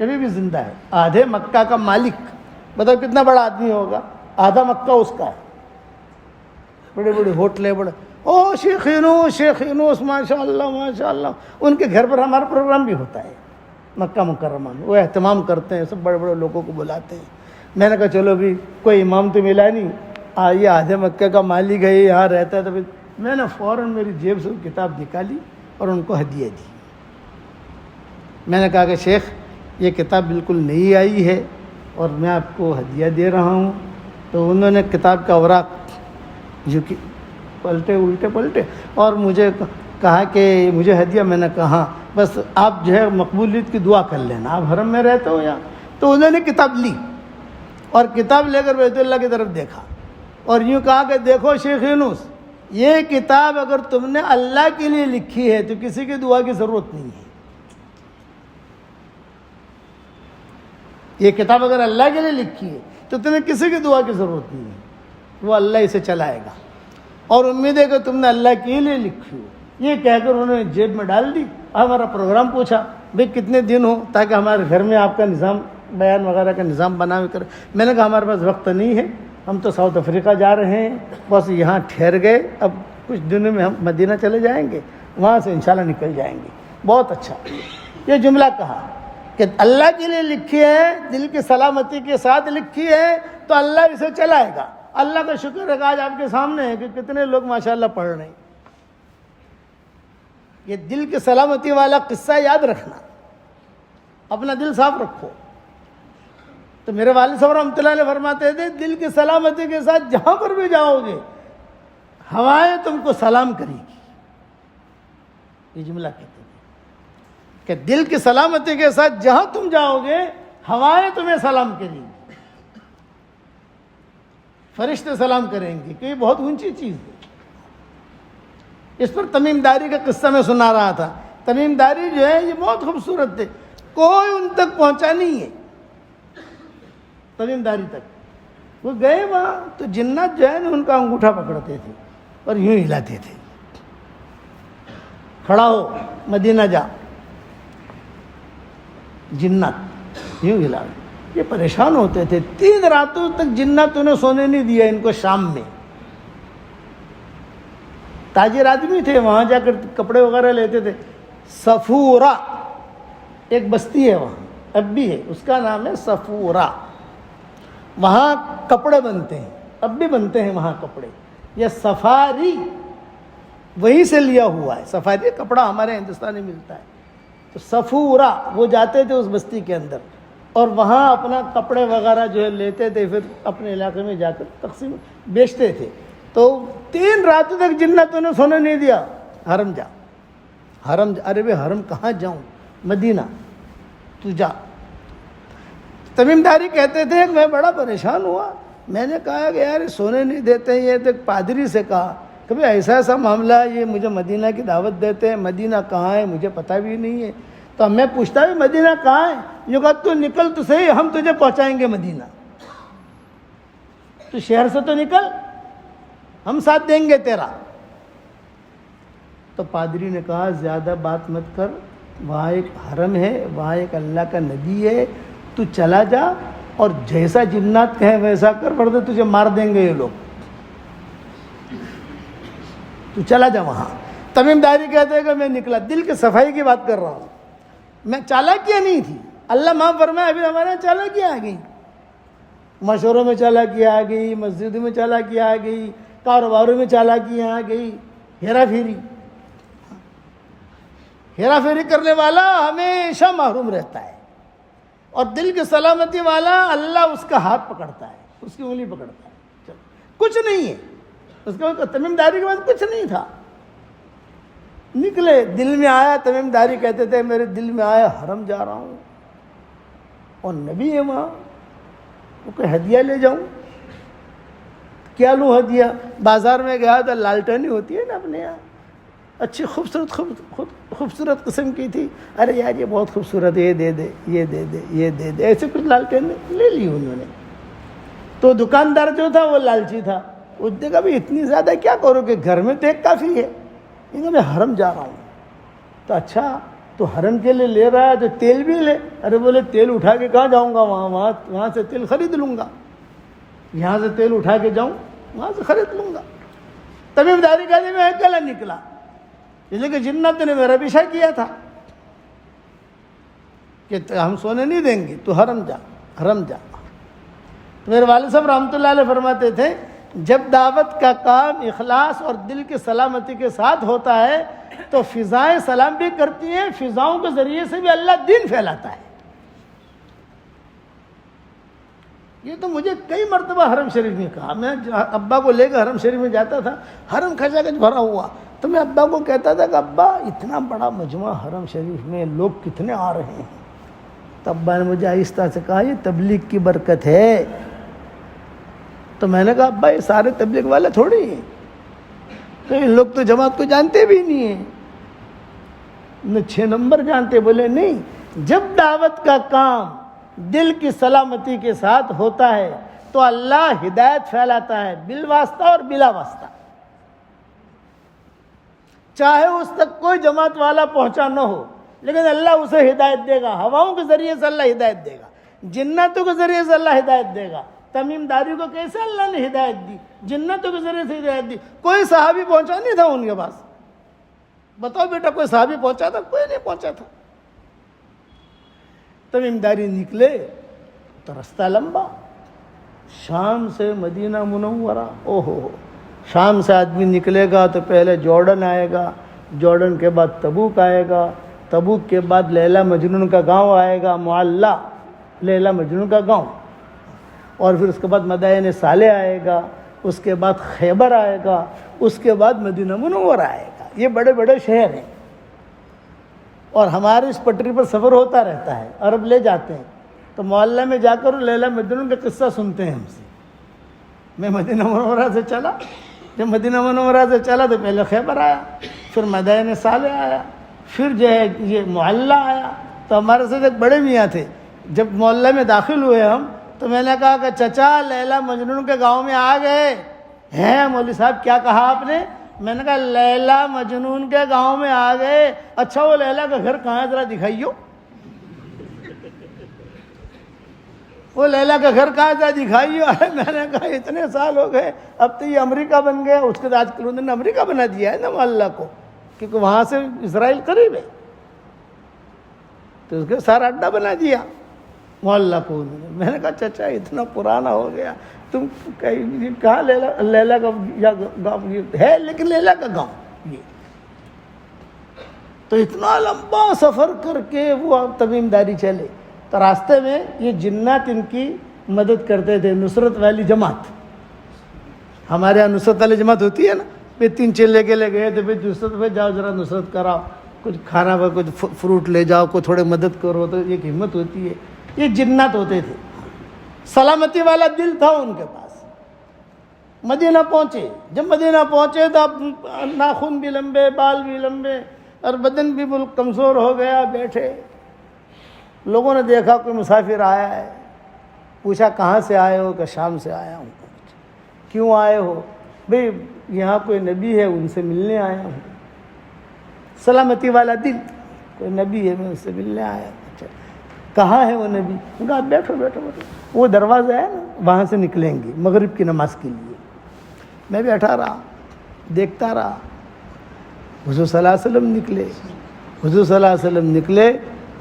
ابھی بھی زندہ ہے، آدھے مکہ کا مالک۔ بتاؤ کتنا بڑا آدمی ہوگا، آدھا مکہ اس کا ہے، بڑے بڑے ہوٹلیں، بڑے شیخ یونس ماشاء اللہ۔ ان کے گھر پر ہمارا پروگرام بھی ہوتا ہے مکہ مکرمہ میں، وہ اہتمام کرتے ہیں، سب بڑے بڑے لوگوں کو بلاتے ہیں۔ میں نے کہا چلو بھی کوئی امام تو ملا نہیں، یہ آدھے مکہ کا مالک ہے، یہاں رہتا ہے، تو پھر میں نے فوراً میری جیب سے وہ کتاب نکالی اور ان کو ہدیہ دی۔ میں نے کہا کہ شیخ یہ کتاب بالکل نئی آئی ہے اور میں آپ کو ہدیہ دے رہا ہوں۔ تو انہوں نے کتاب کا اوراق جو کہ پلٹے اور مجھے کہا کہ مجھے ہدیہ۔ میں نے کہا بس آپ جو ہے مقبولیت کی دعا کر لینا، آپ حرم میں رہتے ہو یہاں۔ تو انہوں نے کتاب لی اور کتاب لے کر بیت اللہ کی طرف دیکھا اور یوں کہا کہ دیکھو شیخ یونس، یہ کتاب اگر تم نے اللہ کے لیے لکھی ہے تو کسی کی دعا کی ضرورت نہیں ہے۔ یہ کتاب اگر اللہ کے لیے لکھی ہے تو تمہیں کسی کی دعا کی ضرورت نہیں ہے، وہ اللہ اسے چلائے گا، اور امید ہے کہ تم نے اللہ کے لیے لکھی ہو۔ یہ کہہ کر انہوں نے جیب میں ڈال دی۔ ہمارا پروگرام پوچھا بھئی کتنے دن ہو، تاکہ ہمارے گھر میں آپ کا نظام بیان وغیرہ کا نظام بنا ہوئے کرے۔ میں نے کہا ہمارے پاس وقت نہیں ہے، ہم تو ساؤتھ افریقہ جا رہے ہیں، بس یہاں ٹھہر گئے، اب کچھ دنوں میں ہم مدینہ چلے جائیں گے، وہاں سے انشاءاللہ نکل جائیں گے۔ بہت اچھا یہ جملہ کہا کہ اللہ کے لیے لکھی ہے، دل کی سلامتی کے ساتھ لکھی ہے تو اللہ اسے چلائے گا۔ اللہ کا شکر ہے کہ آج آپ کے سامنے ہے کہ کتنے لوگ ماشاءاللہ پڑھ رہے ہیں۔ یہ دل کی سلامتی والا قصہ یاد رکھنا، اپنا دل صاف رکھو۔ تو میرے والد صاحب رحمۃ اللہ علیہ فرماتے تھے دل کی سلامتی کے ساتھ جہاں پر بھی جاؤ گے ہوائیں تم کو سلام کرے گی۔ یہ جملہ کہتے ہیں کہ دل کی سلامتی کے ساتھ جہاں تم جاؤ گے ہوائیں تمہیں سلام کریں گی، فرشتے سلام کریں گے، کہ یہ بہت اونچی چیز ہے۔ اس پر تمیم داری کا قصہ میں سنا رہا تھا۔ تمیم داری جو ہے یہ بہت خوبصورت ہے، کوئی ان تک پہنچا نہیں ہے تمیم داری تک۔ وہ گئے وہاں تو جنات جو ہے نا ان کا انگوٹھا پکڑتے تھے اور یوں ہلاتے تھے، کھڑا ہو مدینہ جا، جنات یوں ہلا۔ یہ پریشان ہوتے تھے، 3 راتوں تک جناتوں نے سونے نہیں دیا ان کو۔ شام میں تاجر آدمی تھے، وہاں جا کر کپڑے وغیرہ لیتے تھے۔ صفورہ ایک بستی ہے وہاں، اب بھی ہے، اس کا نام ہے صفورہ۔ وہاں کپڑے بنتے ہیں، اب بھی بنتے ہیں وہاں کپڑے۔ یہ سفاری وہیں سے لیا ہوا ہے، سفاری کپڑا ہمارے ہندوستان میں ملتا ہے۔ تو صفورہ وہ جاتے تھے اس بستی کے اندر اور وہاں اپنا کپڑے وغیرہ جو ہے لیتے تھے، پھر اپنے علاقے میں جا کر تقسیم بیچتے تھے۔ تو 3 راتوں تک جناتوں نے سونے نہیں دیا، حرم جا، حرم جا۔ ارے بھائی حرم کہاں جاؤں، مدینہ، تو جا۔ تمیم داری کہتے تھے کہ میں بڑا پریشان ہوا، میں نے کہا کہ یار سونے نہیں دیتے ہیں، یہ تو ایک پادری سے کہا کہ بھئی ایسا ایسا معاملہ ہے، یہ مجھے مدینہ کی دعوت دیتے ہیں، مدینہ کہاں ہے مجھے پتہ بھی نہیں ہے۔ تو میں پوچھتا بھی مدینہ کہاں ہے، یہ کہا تو نکل تو صحیح، ہم تجھے پہنچائیں گے مدینہ، تو شہر سے تو نکل، ہم ساتھ دیں گے تیرا۔ تو پادری نے کہا زیادہ بات مت کر، وہاں ایک حرم ہے، وہاں ایک اللہ کا نبی ہے، تو چلا جا اور جیسا جنات کہیں ویسا کر، ورنہ تجھے مار دیں گے یہ لوگ، تو چلا جا وہاں۔ تمیم داری کہتے ہیں کہ میں نکلا، دل کی صفائی کی بات کر رہا ہوں، میں چالاکیاں نہیں تھی، اللہ معاف فرمائے، ابھی ہمارے یہاں چالاکیاں آ گئی، مشوروں میں چالاکیاں آ گئی، مسجد میں چالاکیاں آ گئی، کاروباروں میں چالاکیاں آ گئی، ہیرا پھیری کرنے والا ہمیشہ محروم رہتا ہے، اور دل کی سلامتی والا اللہ اس کا ہاتھ پکڑتا ہے، اس کی انگلی پکڑتا ہے، چلو کچھ نہیں ہے اس کے تمیم داری کے بعد کچھ نہیں تھا۔ نکلے، دل میں آیا، تمیم داری کہتے تھے میرے دل میں آیا حرم جا رہا ہوں اور نبی ہے وہاں، وہ کوئی ہدیہ لے جاؤں، کیا لوں ہدیہ؟ بازار میں گیا تھا، لالٹنی ہوتی ہے نا اپنے یہاں، اچھی خوبصورت قسم کی تھی، ارے یار یہ بہت خوبصورت ہے، یہ دے دے یہ دے دے یہ دے دے، ایسے کچھ لالٹین لے لی انہوں نے۔ تو دکاندار جو تھا وہ لالچی تھا، اس نے کہا بھی اتنی زیادہ کیا کرو کہ گھر میں تو ایک کافی ہے، یہ کہ میں حرم جا رہا ہوں۔ تو اچھا تو حرم کے لیے لے رہا ہے تو تیل بھی لے، ارے بولے تیل اٹھا کے کہاں جاؤں گا، وہاں سے تیل خرید لوں گا، یہاں سے تیل اٹھا کے جاؤں وہاں سے خرید لوں گا۔ تمیم داری کہتے میں اکیلا نکلا، اس لیے کہ جنات نے میرا پیچھا کیا تھا کہ ہم سونے نہیں دیں گے، تو حرم جا حرم جا۔ تو میرے والد صاحب رحمۃ اللہ علیہ فرماتے تھے جب دعوت کا کام اخلاص اور دل کی سلامتی کے ساتھ ہوتا ہے تو فضائیں سلام بھی کرتی ہیں، فضاؤں کے ذریعے سے بھی اللہ دین پھیلاتا ہے۔ یہ تو مجھے کئی مرتبہ حرم شریف میں کہا، میں ابا کو لے کر حرم شریف میں جاتا تھا، حرم کھچا کچ بھرا ہوا، تو میں ابا کو کہتا تھا کہ ابا اتنا بڑا مجمع حرم شریف میں لوگ کتنے آ رہے ہیں؟ تو ابا نے مجھے آہستہ سے کہا یہ تبلیغ کی برکت ہے۔ تو میں نے کہا ابا یہ سارے تبلیغ والے تھوڑی ہیں، تو ان لوگ تو جماعت کو جانتے بھی نہیں ہیں، نہ 6 نمبر جانتے۔ بولے نہیں، جب دعوت کا کام دل کی سلامتی کے ساتھ ہوتا ہے تو اللہ ہدایت پھیلاتا ہے، بالواسطہ اور بلا واسطہ، چاہے اس تک کوئی جماعت والا پہنچا نہ ہو، لیکن اللہ اسے ہدایت دے گا، ہواؤں کے ذریعے سے اللہ ہدایت دے گا، جناتوں کے ذریعے سے اللہ ہدایت دے گا۔ تمیم داری کو کیسے اللہ نے ہدایت دی؟ جنتوں کے ذریعے سے ہدایت دی۔ کوئی صحابی پہنچا نہیں تھا ان کے پاس، بتاؤ بیٹا کوئی صحابی پہنچا تھا؟ کوئی نہیں پہنچا تھا۔ تمیم داری نکلے تو رستہ لمبا، شام سے مدینہ منورہ، شام سے آدمی نکلے گا تو پہلے جارڈن آئے گا، جارڈن کے بعد تبوک آئے گا، تبوک کے بعد لیلا مجنون کا گاؤں آئے گا، معلیٰ لیلا مجنون کا گاؤں، اور پھر اس کے بعد مدائن صالح آئے گا، اس کے بعد خیبر آئے گا، اس کے بعد مدینہ منورہ آئے گا۔ یہ بڑے بڑے شہر ہیں، اور ہمارے اس پٹری پر سفر ہوتا رہتا ہے، عرب لے جاتے ہیں، تو معلیٰ میں جا کر لیلا مجنون کا قصہ سنتے ہیں ہم سے۔ میں مدینہ منورہ سے چلا، جب مدینہ منورہ سے چلا تو پہلے خیبر آیا، پھر مدائن صالح آیا، پھر جو ہے یہ معلیٰ آیا۔ تو ہمارے ساتھ ایک بڑے میاں تھے، جب معلیٰ میں داخل ہوئے ہم تو میں نے کہا کہ چچا لیلا مجنون کے گاؤں میں آ گئے ہیں؟ مولوی صاحب کیا کہا آپ نے؟ میں نے کہا لیلا مجنون کے گاؤں میں آ گئے، اچھا وہ لیلا کا گھر کہاں ہے ذرا دکھائیو، وہ لیلا کا گھر کہاں ذرا دکھائیو۔ میں نے کہا اتنے سال ہو گئے، اب تو یہ امریکہ بن گیا، اس کے بعد آج کل انہوں نے امریکہ بنا دیا ہے نا معلیٰ کو، کیونکہ وہاں سے اسرائیل قریب ہے، تو اس کے سارا اڈا بنا دیا معلیٰ کو انہوں نے۔ میں نے کہا چچا اتنا پرانا ہو گیا، تم کہاں لیلا کا گاؤں ہے، لیکن لیلا کا گاؤں یہ۔ تو اتنا لمبا سفر کر کے وہ تمیم داری چلے، تو راستے میں یہ جنات ان کی مدد کرتے تھے، نصرت والی جماعت، ہمارے یہاں نصرت والی جماعت ہوتی ہے نا، پھر 3 چیلے کے لے گئے تو پھر نصرت پہ جاؤ ذرا نصرت کراؤ، کچھ کھانا پر کچھ فروٹ لے جاؤ، کوئی تھوڑے مدد کرو، تو ایک ہمت ہوتی ہے۔ یہ جنات ہوتے تھے. سلامتی والا دل تھا ان کے پاس. مدینہ پہنچے. جب مدینہ پہنچے تو اب ناخن بھی لمبے, بال بھی لمبے, اور بدن بھی بالکل کمزور ہو گیا. بیٹھے, لوگوں نے دیکھا کوئی مسافر آیا ہے. پوچھا کہاں سے آئے ہو؟ کہ شام سے آیا ہوں. کیوں آئے ہو؟ بھئی یہاں کوئی نبی ہے, ان سے ملنے آیا ہوں. سلامتی والا دل, کوئی نبی ہے, میں ان سے ملنے آیا. اچھا کہاں ہے وہ نبی؟ ان کا بیٹھو بیٹھو بیٹھو, وہ دروازہ ہے نا, وہاں سے نکلیں گے مغرب کی نماز کے لیے. میں بیٹھا رہا, دیکھتا رہا. حضور صلی اللہ علیہ وسلم نکلے. حضور صلی اللہ علیہ وسلم نکلے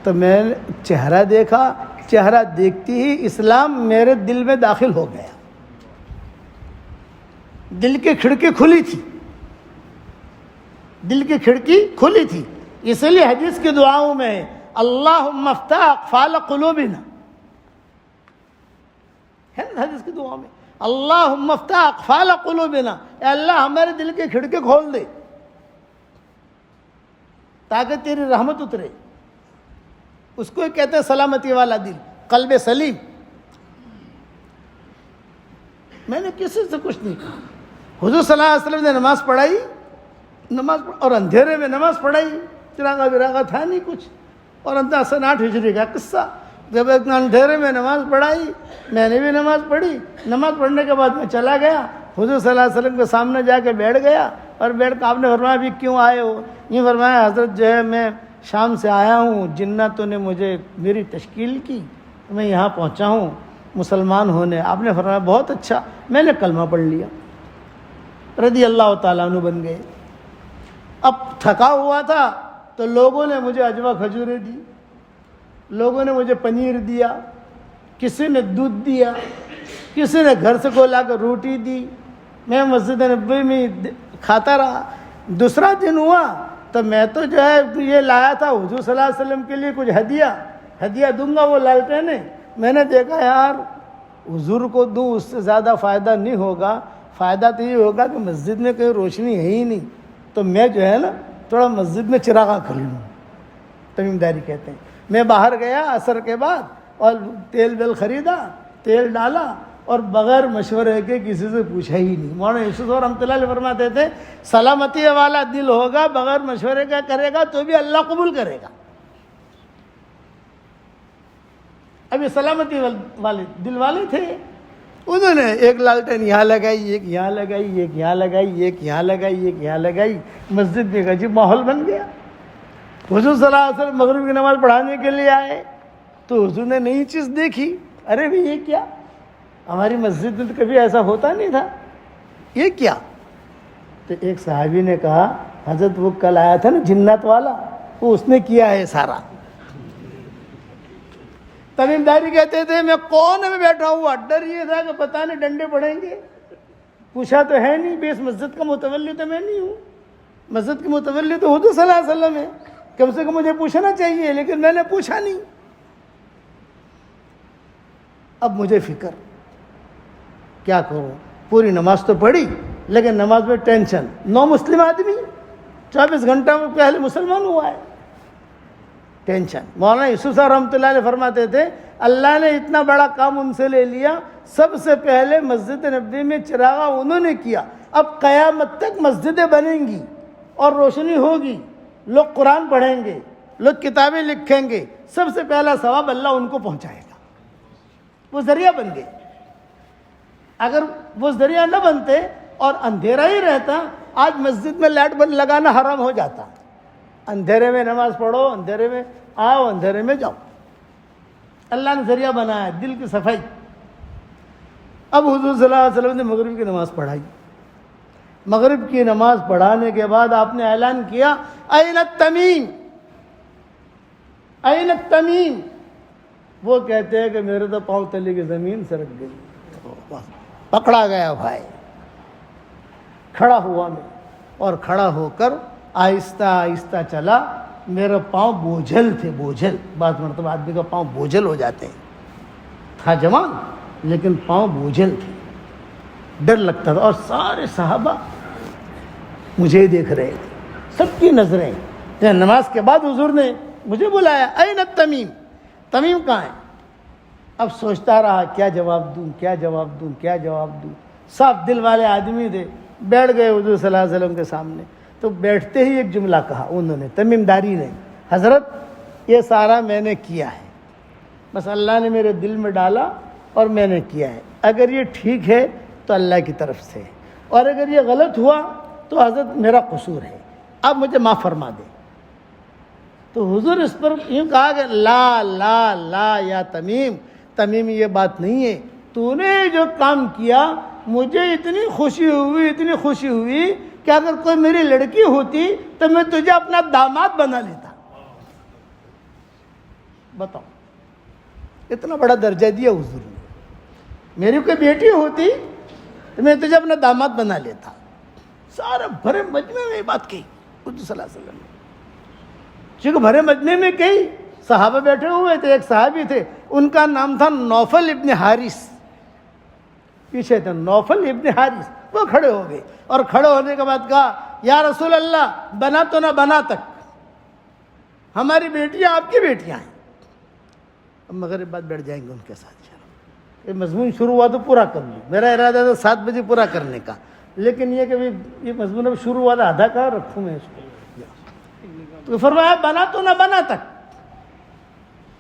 تو میں نے چہرہ دیکھا. چہرہ دیکھتی ہی اسلام میرے دل میں داخل ہو گیا. دل کی کھڑکی کھلی تھی. دل کی کھڑکی کھلی تھی. اس لیے حدیث کی دعاؤں میں اللہم افتح اقفال قلوبنا ہے نا. حدیث کی دعاؤں میں اللہم افتح اقفال قلوبنا, اے اللہ ہمارے دل کی کھڑکی کھول دے تاکہ تیری رحمت اترے. اس کو کہتے ہیں سلامتی والا دل, قلب سلیم. میں نے کسی سے کچھ نہیں کہا. حضور صلی اللہ علیہ وسلم نے نماز پڑھائی, اور اندھیرے میں نماز پڑھائی. چراغا وراغا تھا نہیں کچھ, اور اندر سن 8 ہجری کا قصہ. جب ایک اندھیرے میں نماز پڑھائی, میں نے بھی نماز پڑھی. نماز پڑھنے کے بعد میں چلا گیا, حضور صلی اللہ علیہ وسلم کے سامنے جا کے بیٹھ گیا. اور بیٹھ کے آپ نے فرمایا بھی کیوں آئے ہو؟ یہ فرمایا حضرت جو ہے میں شام سے آیا ہوں, جناتوں نے مجھے میری تشکیل کی, میں یہاں پہنچا ہوں مسلمان ہونے. آپ نے فرمایا بہت اچھا. میں نے کلمہ پڑھ لیا, رضی اللہ تعالیٰ عنہ بن گئے. اب تھکا ہوا تھا تو لوگوں نے مجھے اجوا کھجوریں دی, لوگوں نے مجھے پنیر دیا, کسی نے دودھ دیا, کسی نے گھر سے کو لا کر روٹی دی. میں مسجد نبوی میں کھاتا رہا. دوسرا دن ہوا تو میں تو جو ہے یہ لایا تھا حضور صلی اللہ علیہ وسلم کے لیے کچھ ہدیہ دوں گا, وہ لالٹین ہے. میں نے دیکھا یار حضور کو دوں اس سے زیادہ فائدہ نہیں ہوگا. فائدہ تو یہ ہوگا کہ مسجد میں کوئی روشنی ہے ہی نہیں, تو میں جو ہے نا تھوڑا مسجد میں چراغاں کر لوں. تمیم داری کہتے ہیں. میں باہر گیا عصر کے بعد اور تیل بیل خریدا, تیل ڈالا, اور بغیر مشورے کے کسی سے پوچھا ہی نہیں. مولانا یوسف رحمۃ اللہ علیہ فرماتے تھے سلامتی والا دل ہوگا, بغیر مشورے کا کرے گا تو بھی اللہ قبول کرے گا. ابھی سلامتی والے دل والے تھے, انہوں نے ایک لالٹین یہاں لگائی, ایک یہاں لگائی, ایک یہاں لگائی, ایک یہاں لگائی, ایک یہاں لگائی. مسجد میں ایک عجیب ماحول بن گیا. حضور صلی اللہ علیہ وسلم مغرب کی نماز پڑھانے کے لیے آئے تو حضور نے نئی چیز دیکھی. ارے بھائی یہ کیا, ہماری مسجد میں تو کبھی ایسا ہوتا نہیں تھا, یہ کیا؟ تو ایک صحابی نے کہا حضرت وہ کل آیا تھا نا جنات والا, وہ اس نے کیا ہے سارا. تمیم داری کہتے تھے میں کونے میں بیٹھا ہوا, ڈر یہ تھا کہ پتہ نہیں ڈنڈے پڑیں گے. پوچھا تو ہے نہیں, بے اس مسجد کا متولی تو میں نہیں ہوں, مسجد کے متولی تو حضور صلی اللہ علیہ وسلم ہے, کم سے کم مجھے پوچھنا چاہیے, لیکن میں نے پوچھا نہیں. اب مجھے فکر کیا کروں, پوری نماز تو پڑھی لیکن نماز میں ٹینشن. 9 مسلم آدمی 24 گھنٹہ میں پہلے مسلمان ہوا ہے, ٹینشن. مولانا یوسف صاحب رحمۃ اللہ علیہ فرماتے تھے اللہ نے اتنا بڑا کام ان سے لے لیا, سب سے پہلے مسجد نبوی میں چراغا انہوں نے کیا. اب قیامت تک مسجدیں بنیں گی اور روشنی ہوگی, لوگ قرآن پڑھیں گے, لوگ کتابیں لکھیں گے, سب سے پہلا ثواب اللہ ان کو پہنچائے گا. وہ ذریعہ بن گئے. اگر وہ ذریعہ نہ بنتے اور اندھیرا ہی رہتا, آج مسجد میں لائٹ بلب لگانا حرام ہو جاتا. اندھیرے میں نماز پڑھو, اندھیرے میں آؤ, اندھیرے میں جاؤ. اللہ نے ذریعہ بنایا دل کی صفائی. اب حضور صلی اللہ علیہ وسلم نے مغرب کی نماز پڑھائی. مغرب کی نماز پڑھانے کے بعد آپ نے اعلان کیا این التمیم, این التمیم. وہ کہتے ہیں کہ میرے تو پاؤں تلے کی زمین سرک گئی, پکڑا گیا بھائی. کھڑا ہوا میں, اور کھڑا ہو کر آہستہ آہستہ چلا. میرے پاؤں بوجھل تھے, بوجھل. بعض مرتبہ آدمی کا پاؤں بوجھل ہو جاتے ہیں. تھا جوان لیکن پاؤں بوجھل تھے, ڈر لگتا تھا. اور سارے صحابہ مجھے دیکھ رہے تھے, سب کی نظریں. نماز کے بعد حضور نے مجھے بلایا, این التمیم, تمیم کہاں ہے؟ اب سوچتا رہا کیا جواب دوں کیا جواب دوں کیا جواب دوں. صاف دل والے آدمی تھے. بیٹھ گئے حضور صلی اللہ علیہ وسلم کے سامنے. تو بیٹھتے ہی ایک جملہ کہا انہوں نے, تمیم داری نے, حضرت یہ سارا میں نے کیا ہے, بس اللہ نے میرے دل میں ڈالا اور میں نے کیا ہے. اگر یہ ٹھیک ہے تو اللہ کی طرف سے, اور اگر یہ غلط ہوا تو حضرت میرا قصور ہے, اب مجھے معاف فرما دے. تو حضور اس پر یوں کہا کہ لا لا لا یا تمیم, تمیم یہ بات نہیں ہے, تو نے جو کام کیا مجھے اتنی خوشی ہوئی کہ اگر کوئی میری لڑکی ہوتی تو میں تجھے اپنا داماد بنا لیتا. بتاؤ, اتنا بڑا درجہ دیا حضور نے. میری کوئی بیٹی ہوتی تو میں تجھے اپنا داماد بنا لیتا. سارے بھرے مجمع میں یہ بات کہی حضور صلی اللہ علیہ وسلم نے. چونکہ بھرے مجمع میں کہی, صحابہ بیٹھے ہوئے تھے, ایک صحابی تھے ان کا نام تھا نوفل ابن حارث, پیچھے تھے نوفل ابن حارث. وہ کھڑے ہو گئے اور کھڑے ہونے کے بعد کہا یا رسول اللہ بنا تو نہ بنا تک, ہماری بیٹیاں آپ کی بیٹیاں ہیں. اب مغرب بعد بیٹھ جائیں گے ان کے ساتھ. یہ مضمون شروع ہوا تو پورا کر لوں, میرا ارادہ تھا 7 بجے پورا کرنے کا, لیکن یہ کہ یہ مضمون اب شروع ہوا تھا, آدھا کہاں رکھوں میں اس کو. تو فرمایا بنا تو نہ بنا تک,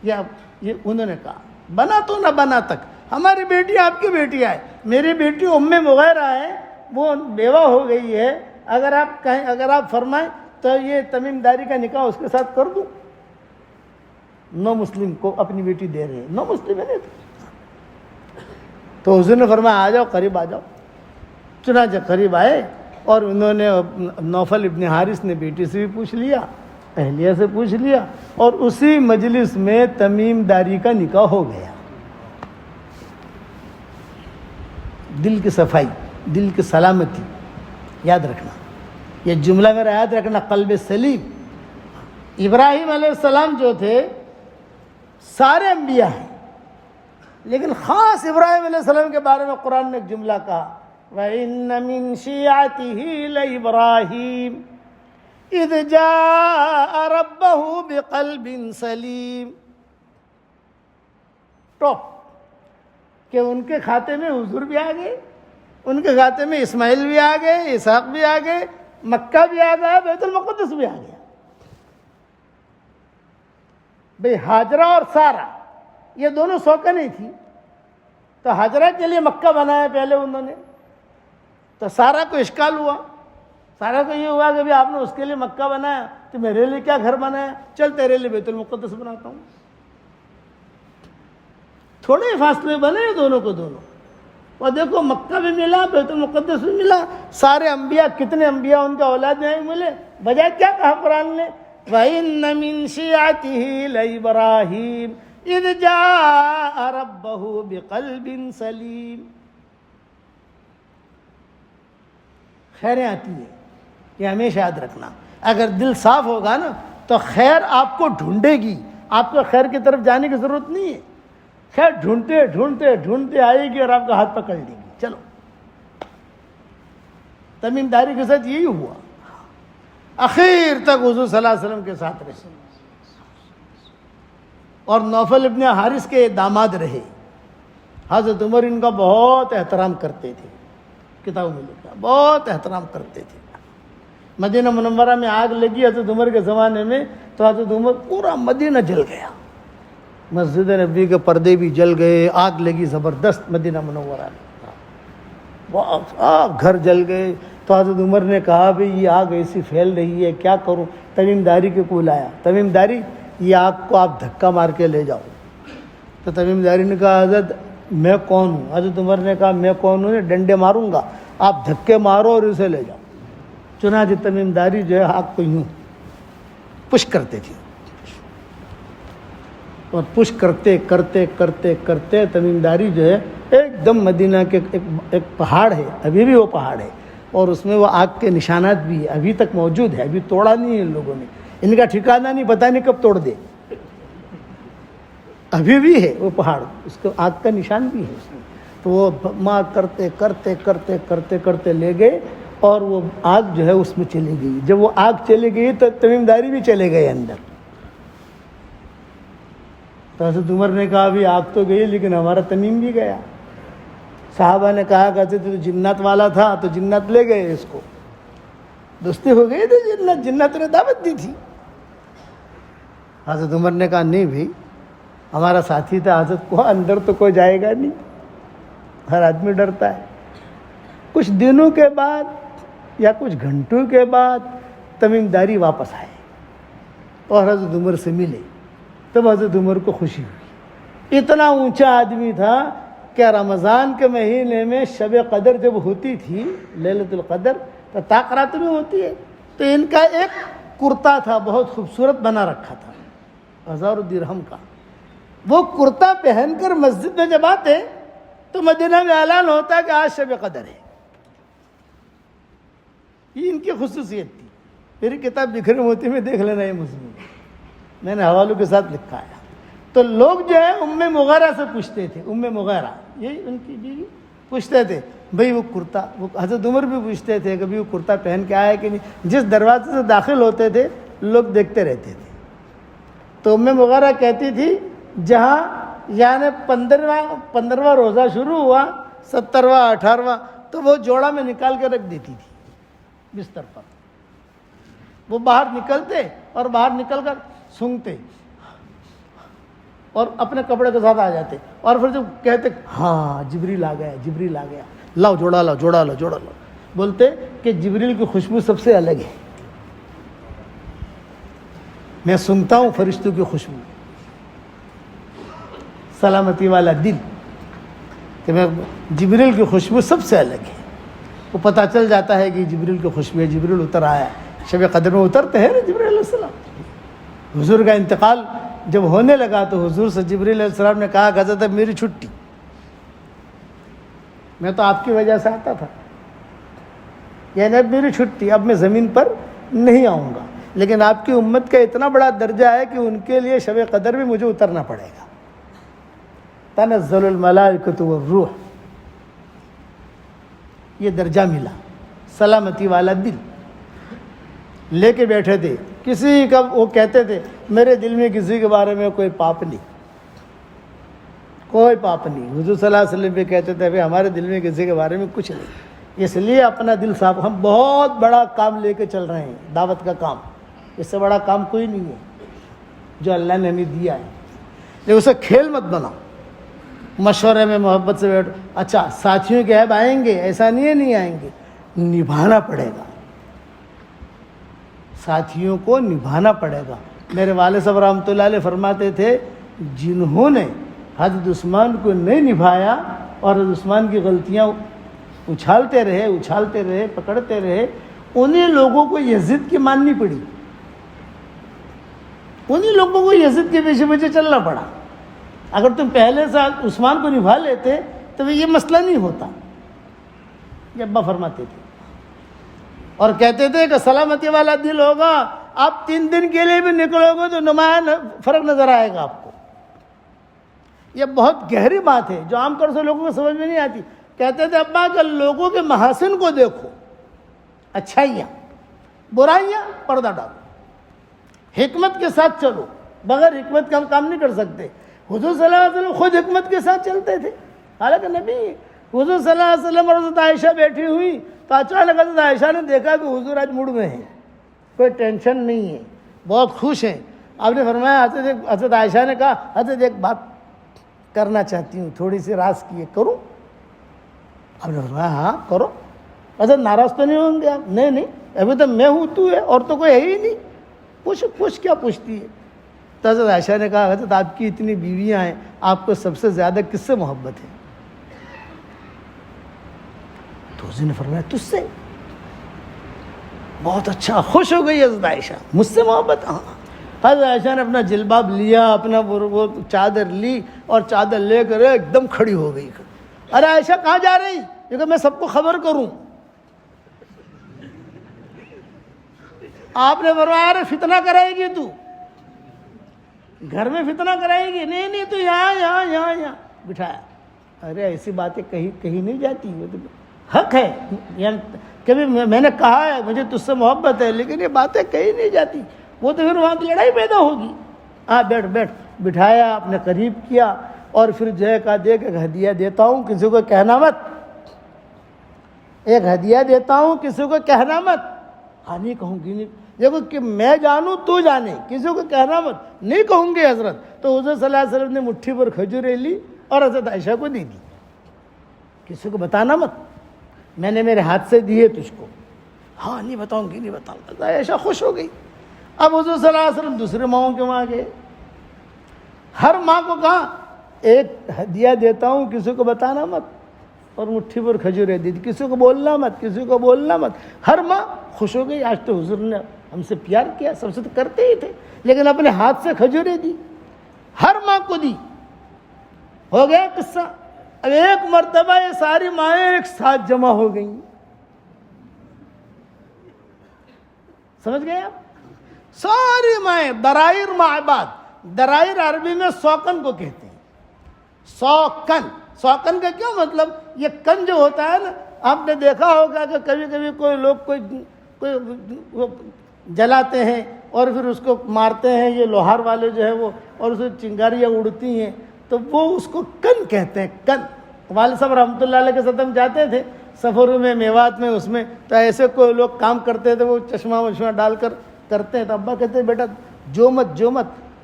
یہ انہوں نے کہا بنا تو نہ بنا تک, ہماری بیٹی آپ کی بیٹی ہے. میری بیٹی ام مغیرہ ہے, وہ بیوہ ہو گئی ہے, اگر آپ کہیں, اگر آپ فرمائیں تو یہ تمیم داری کا نکاح اس کے ساتھ کر دوں. نو مسلم کو اپنی بیٹی دے رہے ہیں, نو مسلم ہے نہیں. تو حضور نے فرمایا آ جاؤ, قریب آ جاؤ. چنانچہ قریب آئے اور انہوں نے, نوفل ابن حارث نے بیٹی سے بھی پوچھ لیا, اہلیہ سے پوچھ لیا, اور اسی مجلس میں تمیم داری کا نکاح ہو گیا. دل کی صفائی, دل کی سلامتی یاد رکھنا, یہ جملہ میرا یاد رکھنا, قلب سلیم. ابراہیم علیہ السلام جو تھے سارے انبیاء ہیں, لیکن خاص ابراہیم علیہ السلام کے بارے میں قرآن نے ایک جملہ کہا وَإِنَّ مِن شِيعَتِهِ لَإِبْرَاهِيمَ اذ جاء ربه بقلب سلیم. ٹاپ کہ ان کے کھاتے میں حضور بھی آ گئے, ان کے کھاتے میں اسماعیل بھی آ گئے, اسحاق بھی آ گئے, مکہ بھی آ گیا, بیت المقدس بھی آ گیا. بھئی ہاجرہ اور سارہ یہ دونوں سوکا نہیں تھی, تو ہاجرہ کے لیے مکہ بنایا پہلے انہوں نے, تو سارہ کو اشکال ہوا. سارہ کو یہ ہوا کہ آپ نے اس کے لیے مکہ بنایا تو میرے لیے کیا گھر بنایا, چل تیرے لیے بیت المقدس بناتا ہوں. تھوڑے فاصلے بنے دونوں کو دونوں, اور دیکھو مکہ بھی ملا, بیت المقدس بھی ملا. سارے انبیاء, کتنے انبیاء ان کے اولاد میں ملے, بجائے کیا کہا قرآن نے وَإِنَّ مِن شِيعَتِهِ لَإِبْرَاهِيمَ اذ جاء ربه بقلب سلیم. خیریں آتی ہیں, یہ ہمیشہ یاد رکھنا. اگر دل صاف ہوگا نا تو خیر آپ کو ڈھونڈے گی, آپ کو خیر کی طرف جانے کی ضرورت نہیں ہے. خیر ڈھونڈتے ڈھونڈتے ڈھونڈتے آئے گی اور آپ کا ہاتھ پکڑ لے گی. چلو, تمیم داری کے ساتھ یہی ہوا, اخیر تک حضور صلی اللہ علیہ وسلم کے ساتھ رہے اور نوفل ابن حارث کے داماد رہے. حضرت عمر ان کا بہت احترام کرتے تھے, کتابوں میں لکھا بہت احترام کرتے تھے. مدینہ منورہ میں آگ لگی حضرت عمر کے زمانے میں, تو حضرت عمر پورا مدینہ جل گیا, مسجد نبی کے پردے بھی جل گئے, آگ لگی زبردست مدینہ منورہ میں, بہت گھر جل گئے. تو حضرت عمر نے کہا بھئی یہ آگ ایسی پھیل رہی ہے, کیا کروں؟ تمیم داری کے کو لایا. تمیم داری یہ آگ کو آپ دھکا مار کے لے جاؤ. تو تمیم داری نے کہا حضرت میں کون ہوں؟ حضرت عمر نے کہا میں کون ہوں, ڈنڈے ماروں گا, آپ دھکے مارو اور اسے لے جاؤ. چنانچہ تمیم داری جو ہے آگ کو یوں پش کرتے تھے, اور پش کرتے کرتے کرتے کرتے تمیم داری جو ہے ایک دم مدینہ کے ایک پہاڑ ہے, ابھی بھی وہ پہاڑ ہے, اور اس میں وہ آگ کے نشانات بھی ابھی تک موجود ہے, ابھی توڑا نہیں ہے ان لوگوں نے, ان کا ٹھکانہ نہیں, پتہ نہیں کب توڑ دے, ابھی بھی ہے وہ پہاڑ, اس کو آگ کا نشان بھی ہے اس میں. تو وہ ماں کرتے کرتے کرتے کرتے کرتے لے گئے, اور وہ آگ جو ہے اس میں چلی گئی. جب وہ آگ چلی گئی تو تمیم داری بھی چلے گئے اندر. تو حضرت عمر نے کہا ابھی آگ تو گئی لیکن ہمارا تمیم بھی گیا. صحابہ نے کہا کہتے تو جنات والا تھا تو جنات لے گئے اس کو, دوستی ہو گئی تھی جنات نے دعوت دی تھی. حضرت عمر نے کہا نہیں بھائی ہمارا ساتھی تھا, حضرت کو اندر تو کوئی جائے گا نہیں, ہر آدمی ڈرتا ہے. کچھ دنوں کے بعد یا کچھ گھنٹوں کے بعد تمیم داری واپس آئے اور حضرت عمر سے ملے. تب حضرت عمر کو خوشی ہوئی. اتنا اونچا آدمی تھا کہ رمضان کے مہینے میں شب قدر جب ہوتی تھی, لیلۃ القدر تو طاق رات میں ہوتی ہے, تو ان کا ایک کرتا تھا بہت خوبصورت بنا رکھا تھا 1000 درہم کا. وہ کرتا پہن کر مسجد میں جب آتے تو مدینہ میں اعلان ہوتا کہ آج شب قدر ہے. یہ ان کی خصوصیت تھی. میری کتاب بکھرے موتی میں دیکھ لینا, یہ مضمون میں نے حوالوں کے ساتھ لکھا ہے. تو لوگ جو ہے ام مغیرہ سے پوچھتے تھے, ام مغیرہ یہی ان کی بیوی, پوچھتے تھے بھئی وہ کرتا, وہ حضرت عمر بھی پوچھتے تھے کہ وہ کرتا پہن کے آیا کہ نہیں. جس دروازے سے داخل ہوتے تھے لوگ دیکھتے رہتے تھے. تو ام مغیرہ کہتی تھی جہاں یعنی 15واں روزہ شروع ہوا 17واں 18واں تو وہ جوڑا میں نکال کے رکھ دیتی تھی بستر پر. وہ باہر نکلتے اور باہر نکل کر سونگتے اور اپنے کپڑے کے ساتھ آ جاتے, اور پھر جب کہتے ہاں جبریل آ گیا, جبریل آ گیا, لاؤ جوڑا لاؤ, جوڑا لاؤ, جوڑا لاؤ. بولتے کہ جبریل کی خوشبو سب سے الگ ہے, میں سنتا ہوں فرشتوں کی خوشبو. سلامتی والا دل کہ میں جبریل کی خوشبو سب سے الگ ہے. وہ پتہ چل جاتا ہے کہ جبریل کی خوشبو ہے, جبریل اتر آیا ہے. شب قدر میں اترتے ہیں نا جبریل علیہ السلام. حضور کا انتقال جب ہونے لگا تو حضور سے جبریل علیہ السلام نے کہا کہ حضرت اب میری چھٹی, میں تو آپ کی وجہ سے آتا تھا, یعنی اب میری چھٹی, اب میں زمین پر نہیں آؤں گا. لیکن آپ کی امت کا اتنا بڑا درجہ ہے کہ ان کے لیے شب قدر بھی مجھے اترنا پڑے گا. تنزل الملائکۃ والروح, یہ درجہ ملا. سلامتی والا دل لے کے بیٹھے تھے. کسی کا وہ کہتے تھے میرے دل میں کسی کے بارے میں کوئی پاپ نہیں, کوئی پاپ نہیں. حضور صلی اللہ علیہ وسلم بھی کہتے تھے بھائی ہمارے دل میں کسی کے بارے میں کچھ نہیں, اس لیے اپنا دل صاف. ہم بہت بڑا کام لے کے چل رہے ہیں, دعوت کا کام. اس سے بڑا کام کوئی نہیں ہے جو اللہ نے ہمیں دیا ہے. لیکن اسے کھیل مت بناؤ, مشورے میں محبت سے بیٹھو. اچھا ساتھیوں کے عیب آئیں گے, ایسا نہیں ہے نہیں آئیں گے, نبھانا پڑے گا, ساتھیوں کو نبھانا پڑے گا. میرے والد صاحب رحمۃ اللہ علیہ فرماتے تھے جنہوں نے حضرت عثمان کو نہیں نبھایا اور حضرت عثمان کی غلطیاں اچھالتے رہے پکڑتے رہے, انہیں لوگوں کو یزید کی ماننی پڑی, انہیں لوگوں کو یزید کے پیچھے پیچھے چلنا پڑا. اگر تم پہلے سے عثمان کو نبھا لیتے تو یہ مسئلہ نہیں ہوتا. یہ ابا فرماتے تھے اور کہتے تھے کہ سلامتی والا دل ہوگا, آپ 3 دن کے لیے بھی نکلو گے تو نمایاں فرق نظر آئے گا آپ کو. یہ بہت گہری بات ہے جو عام طور سے لوگوں کو سمجھ میں نہیں آتی. کہتے تھے ابا کہ لوگوں کے محاسن کو دیکھو, اچھائیاں برائیاں پردہ ڈالو, حکمت کے ساتھ چلو. بغیر حکمت کا ہم کام نہیں کر سکتے. حضور صلی اللہ علیہ وسلم خود حکمت کے ساتھ چلتے تھے. حالانکہ نبی حضور صلی اللہ علیہ وسلم اور حضرت عائشہ بیٹھی ہوئی تو اچانک حضرت عائشہ نے دیکھا کہ حضور آج موڈ میں ہیں, کوئی ٹینشن نہیں ہے, بہت خوش ہیں. آپ نے فرمایا, حضرت عائشہ نے کہا حضرت ایک بات کرنا چاہتی ہوں, تھوڑی سی راز کی ہے, کروں؟ آپ نے فرمایا ہاں کرو. حضرت ناراض تو نہیں ہوں گے آپ؟ نہیں ابھی تو میں ہوں, تو ہے, اور تو کوئی ہے ہی نہیں, پوچھ کیا پوچھتی ہے. تو حضرت عائشہ نے کہا حضرت آپ کی اتنی بیویاں ہیں, آپ کو سب سے زیادہ کس سے محبت ہے؟ تو حضور نے فرمایا تجھ سے. بہت اچھا, خوش ہو گئی حضرت عائشہ, مجھ سے محبت. ہاں. حضرت عائشہ نے اپنا جلباب لیا, اپنا وہ چادر لی اور چادر لے کر ایک دم کھڑی ہو گئی. ارے عائشہ کہاں جا رہی؟ کیونکہ میں سب کو خبر کروں. آپ نے فرمایا ارے فتنہ کرائے گی تو, گھر میں فتنہ کرائے گی؟ نہیں تو یہاں بٹھایا. ارے ایسی باتیں کہیں نہیں جاتی, وہ تو حق ہے. یعنی کبھی میں نے کہا ہے مجھے تجھ سے محبت ہے, لیکن یہ باتیں کہیں نہیں جاتی, وہ تو پھر وہاں کی لڑائی پیدا ہوگی. ہاں بیٹھ. بٹھایا، اپنے قریب کیا، اور پھر جو ہے کہا دیکھ ایک ہدیہ دیتا ہوں، کسی کو کہنا مت، ایک ہدیہ دیتا ہوں، کسی کو کہنا مت۔ ہاں نہیں کہوں گی، نہیں دیکھو کہ میں جانوں تو جانے، کسی کو کہنا مت، نہیں کہوں گی حضرت۔ تو حضور صلی اللہ علیہ وسلم نے مٹھی پر کھجوریں لی اور حضرت عائشہ کو دے دی، کسی کو بتانا مت، میں نے میرے ہاتھ سے دی ہے تجھ کو۔ ہاں نہیں بتاؤں گی، نہیں بتاؤں گی۔ عائشہ خوش ہو گئی۔ اب حضور صلی اللہ علیہ وسلم دوسرے ماؤں کے وہاں گئے، ہر ماں کو کہا ایک ہدیہ دیتا ہوں، کسی کو بتانا مت، اور مٹھی پر کھجوریں دی تھی، کسی کو بولنا مت، کسی کو بولنا مت۔ ہر ماں خوش ہو گئی، آج تو حضور نے ہم سے پیار کیا، سب سے تو کرتے ہی تھے، لیکن اپنے ہاتھ سے کھجوریں دی، ہر ماں کو دی۔ ہو گیا قصہ۔ اب ایک مرتبہ یہ ساری مائیں ایک ساتھ جمع ہو گئیں، سمجھ گئے آپ؟ ساری مائیں، درائر معباد، درائر عربی میں سوکن کو کہتے ہیں، سوکن۔ سوکن کا کیا مطلب؟ یہ کن جو ہوتا ہے نا، آپ نے دیکھا ہوگا کہ کبھی کبھی کوئی لوگ کوئی جلاتے ہیں اور پھر اس کو مارتے ہیں، یہ لوہار والے جو ہے وہ، اور اس میں چنگاریاں اڑتی ہیں، تو وہ اس کو کن کہتے ہیں، کن۔ والد صاحب رحمۃ اللہ علیہ کے ساتھ ہم جاتے تھے سفروں میں، میوات میں، اس میں تو ایسے کوئی لوگ کام کرتے تھے، وہ چشمہ وشمہ ڈال کر کرتے ہیں، تو ابا کہتے ہیں بیٹا جو مت،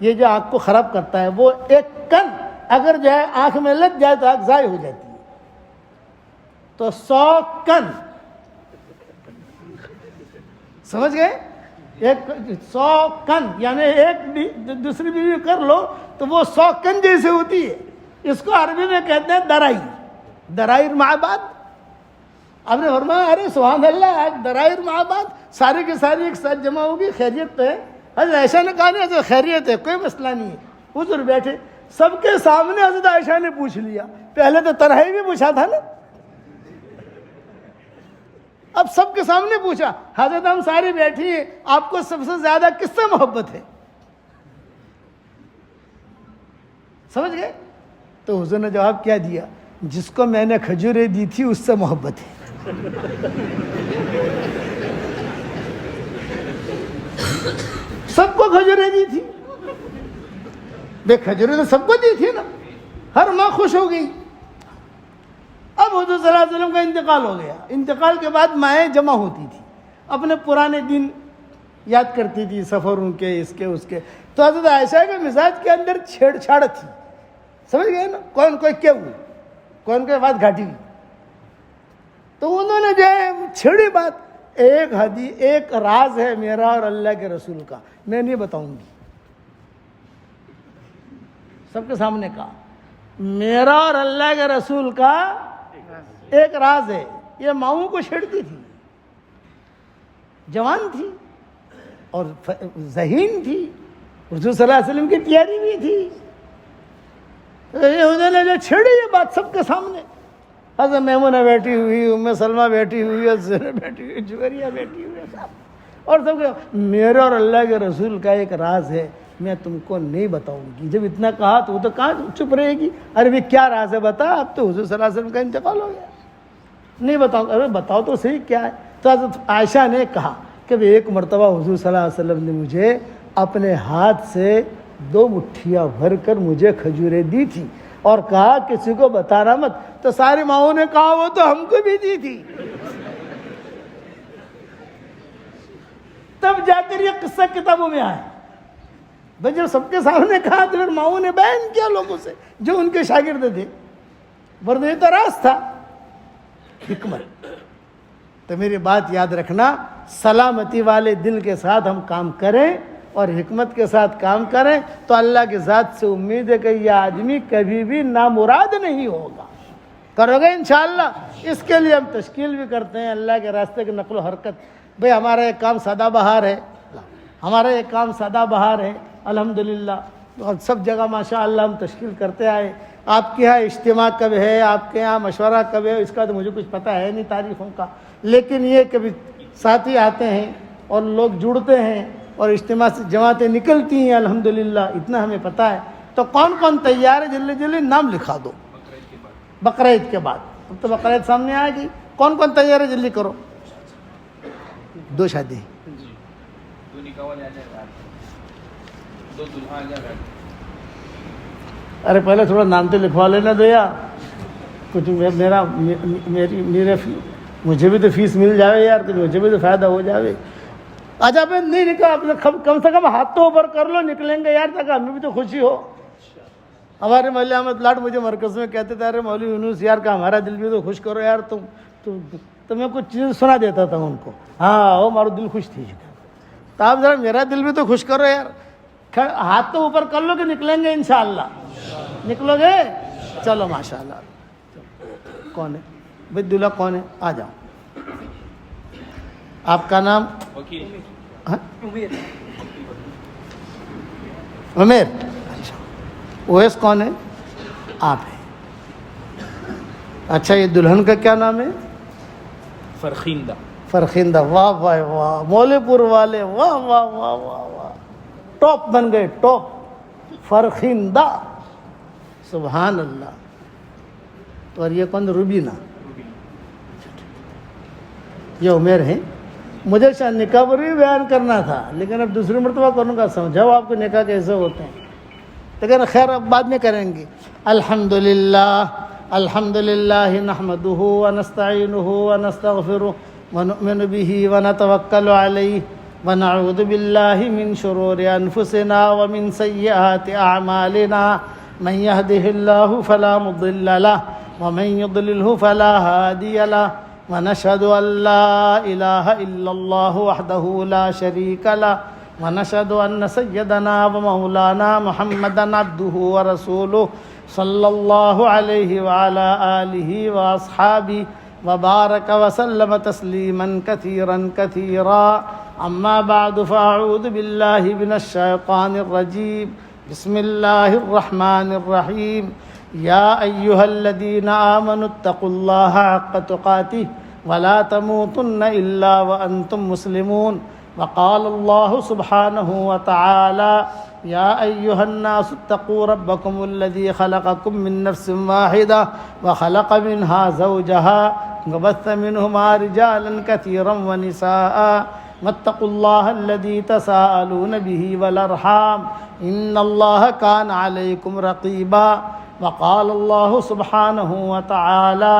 یہ جو آنکھ کو خراب کرتا ہے، وہ ایک کن اگر جو ہے آنکھ میں لگ جائے تو آنکھ ضائع ہو جاتی ہے، تو 100 کن، سمجھ گئے؟ ایک 100 کن یعنی ایک دوسری بیوی کر لو تو وہ 100 کن جیسے ہوتی ہے۔ اس کو عربی میں کہتے ہیں درائر، درائر معباد۔ آپ نے فرمایا ارے سبحان اللہ، آج درائر معباد ساری کی ساری ایک ساتھ جمع ہوگی، خیریت پہ ہے؟ حضرت عائشہ نے کہا نہیں خیریت ہے، کوئی مسئلہ نہیں ہے۔ حضور بیٹھے، سب کے سامنے حضرت عائشہ نے پوچھ لیا، پہلے تو تنہائی میں پوچھا تھا نا، اب سب کے سامنے پوچھا، حضرت ہم ساری بیٹھی ہیں، آپ کو سب سے زیادہ کس سے محبت ہے؟ سمجھ گئے؟ تو حضور نے جواب کیا دیا، جس کو میں نے کھجوریں دی تھی اس سے محبت ہے۔ سب کو کھجوریں دی تھی، بے کھجوریں تو سب کو دی تھی نا، ہر ماں خوش ہو گئی۔ اب حضور صلی اللہ علیہ وسلم کا انتقال ہو گیا، انتقال کے بعد مائیں جمع ہوتی تھی، اپنے پرانے دن یاد کرتی تھی، سفروں کے، اس کے اس کے۔ تو حضرت عائشہ کے مزاج کے اندر چھیڑ چھاڑ تھی، سمجھ گئے نا، کون کوئی کیا ہوئی، کون کوئی بات گھاٹی ہوئی، تو انہوں نے جو ہے چھیڑی بات۔ ایک راز ہے میرا اور اللہ کے رسول کا، میں نہیں بتاؤں گی، سب کے سامنے کہا میرا اور اللہ کے رسول کا ایک راز ہے۔ یہ ماؤں کو چھیڑتی تھی، جوان تھی اور ذہین تھی، حضور صلی اللہ علیہ وسلم کی پیاری بھی تھی، انہوں نے جو چھیڑی یہ بات سب کے سامنے، حضرت میمونہ بیٹھی ہوئی، ام سلمہ بیٹھی ہوئی، زینب بیٹھی ہوئی، جویریہ بیٹھی ہوئی، سب، اور سب کے میرے اور اللہ کے رسول کا ایک راز ہے، میں تم کو نہیں بتاؤں گی۔ جب اتنا کہا تو وہ تو کہاں چپ رہے گی، ارے بھی کیا راز ہے بتا، اب تو حضور صلی اللہ علیہ وسلم کا انتقال ہو گیا، نہیں بتاؤں، ارے بتاؤ تو صحیح کیا ہے۔ تو حضرت عائشہ نے کہا کہ ایک مرتبہ حضور صلی اللہ علیہ وسلم نے مجھے اپنے ہاتھ سے 2 مٹھیاں بھر کر مجھے کھجوریں دی تھی اور کہا کسی کو بتانا مت، تو ساری ماؤں نے کہا وہ تو ہم کو بھی دی تھی۔ تب جا کر یہ قصہ کتابوں میں آیا، بھائی جب سب کے سامنے کہا تو پھر ماؤں نے بیان کیا لوگوں سے جو ان کے شاگرد تھے، ورنہ یہ تو راز تھا، حکمت۔ تو میری بات یاد رکھنا، سلامتی والے دل کے ساتھ ہم کام کریں اور حکمت کے ساتھ کام کریں تو اللہ کی ذات سے امید ہے کہ یہ آدمی کبھی بھی نامراد نہیں ہوگا۔ کرو گے انشاءاللہ؟ اس کے لیے ہم تشکیل بھی کرتے ہیں اللہ کے راستے کی نقل و حرکت۔ بھئی ہمارا ایک کام سادہ بہار ہے، ہمارا ایک کام سادہ بہار ہے الحمدللہ، اور سب جگہ ماشاءاللہ ہم تشکیل کرتے آئے۔ آپ کے یہاں اجتماع کب ہے، آپ کے یہاں مشورہ کب ہے، اس کا تو مجھے کچھ پتہ ہے نہیں تاریخوں کا، لیکن یہ کبھی ساتھی آتے ہیں اور لوگ جڑتے ہیں اور اجتماع سے جماعتیں نکلتی ہیں الحمدللہ، اتنا ہمیں پتہ ہے۔ تو کون کون تیار ہے جلدی جلدی نام لکھا دو، بقرعید کے بعد، اب تو بقرعید سامنے آئے گی، کون کون تیار ہے جلدی کرو۔ 2 شادی، 2 نکاح والے آ جائے گا، 2 دلہا آ جائے گا، ارے پہلے تھوڑا نام تو لکھوا لینا دو یار، کچھ مجھے بھی تو فیس مل جاوے یار، تو مجھے بھی تو فائدہ ہو جاوے۔ اچھا پھر نہیں نکلا، کم سے کم ہاتھ تو اوپر کر لو، نکلیں گے یار تاکہ ہمیں بھی تو خوشی ہو۔ ہمارے مولوی احمد لاٹ مجھے مرکز میں کہتے تھے، ارے مولوی یونس یار کا ہمارا دل بھی تو خوش کرو یار تم، تو میں کچھ چیز سنا دیتا تھا ان کو، ہاں وہ ہمارا دل خوش تھی، تو آپ ذرا میرا دل بھی تو خوش کرو یار، ہاتھ تو اوپر کر لو کہ نکلیں گے انشاءاللہ، نکلو گے؟ چلو ماشاءاللہ۔ کون ہے بھائی دلہا، کون ہے؟ آ جاؤ۔ آپ کا نام؟ عمیر۔ اویس کون ہے؟ آپ ہیں۔ اچھا یہ دلہن کا کیا نام ہے؟ فرخندہ۔ فرخندہ، واہ واہ واہ، مولے پور والے، واہ واہ واہ واہ واہ، ٹاپ بن گئے، ٹاپ، فرخندہ، سبحان اللہ۔ تو اور یہ کون؟ روبینہ۔ یہ عمیر ہیں۔ مجھے شاید نکاح پر بھی بیان کرنا تھا لیکن اب دوسری مرتبہ کروں گا، سمجھاؤ آپ کو نکاح کیسے ہوتے ہیں، لیکن خیر اب بعد میں کریں گے۔ الحمدللہ الحمدللہ نحمدہ ونستعینہ ونستغفرہ ونؤمن بہ ونتوکل علیہ ونعوذ باللہ من شرور انفسنا ومن سیئات اعمالنا، من یہدہ اللہ فلا مضل لہ ومن یضللہ فلا ہادی لہ، ونشهد أن لا إله إلا الله وحده لا شريك له، ونشهد أن سيدنا ومولانا محمدا عبده ورسوله صلى الله عليه وعلى آله وأصحابه وبارك وسلم تسليما كثيرا كثيرا، أما بعد فأعوذ بالله من الشيطان الرجيم، بسم الله الرحمن الرحيم، يا أيها الذين آمنوا اتقوا الله حق تقاته ولا تموتن إلا وأنتم مسلمون، وقال الله سبحانه وتعالى يا أيها الناس اتقوا ربكم الذي خلقكم من نفس واحدة وخلق منها زوجها وبث منهما رجالا كثيرا ونساء، واتقوا الله الذي تساءلون به والأرحام إن الله كان عليكم رقيبا، وقال الله سبحانه وتعالى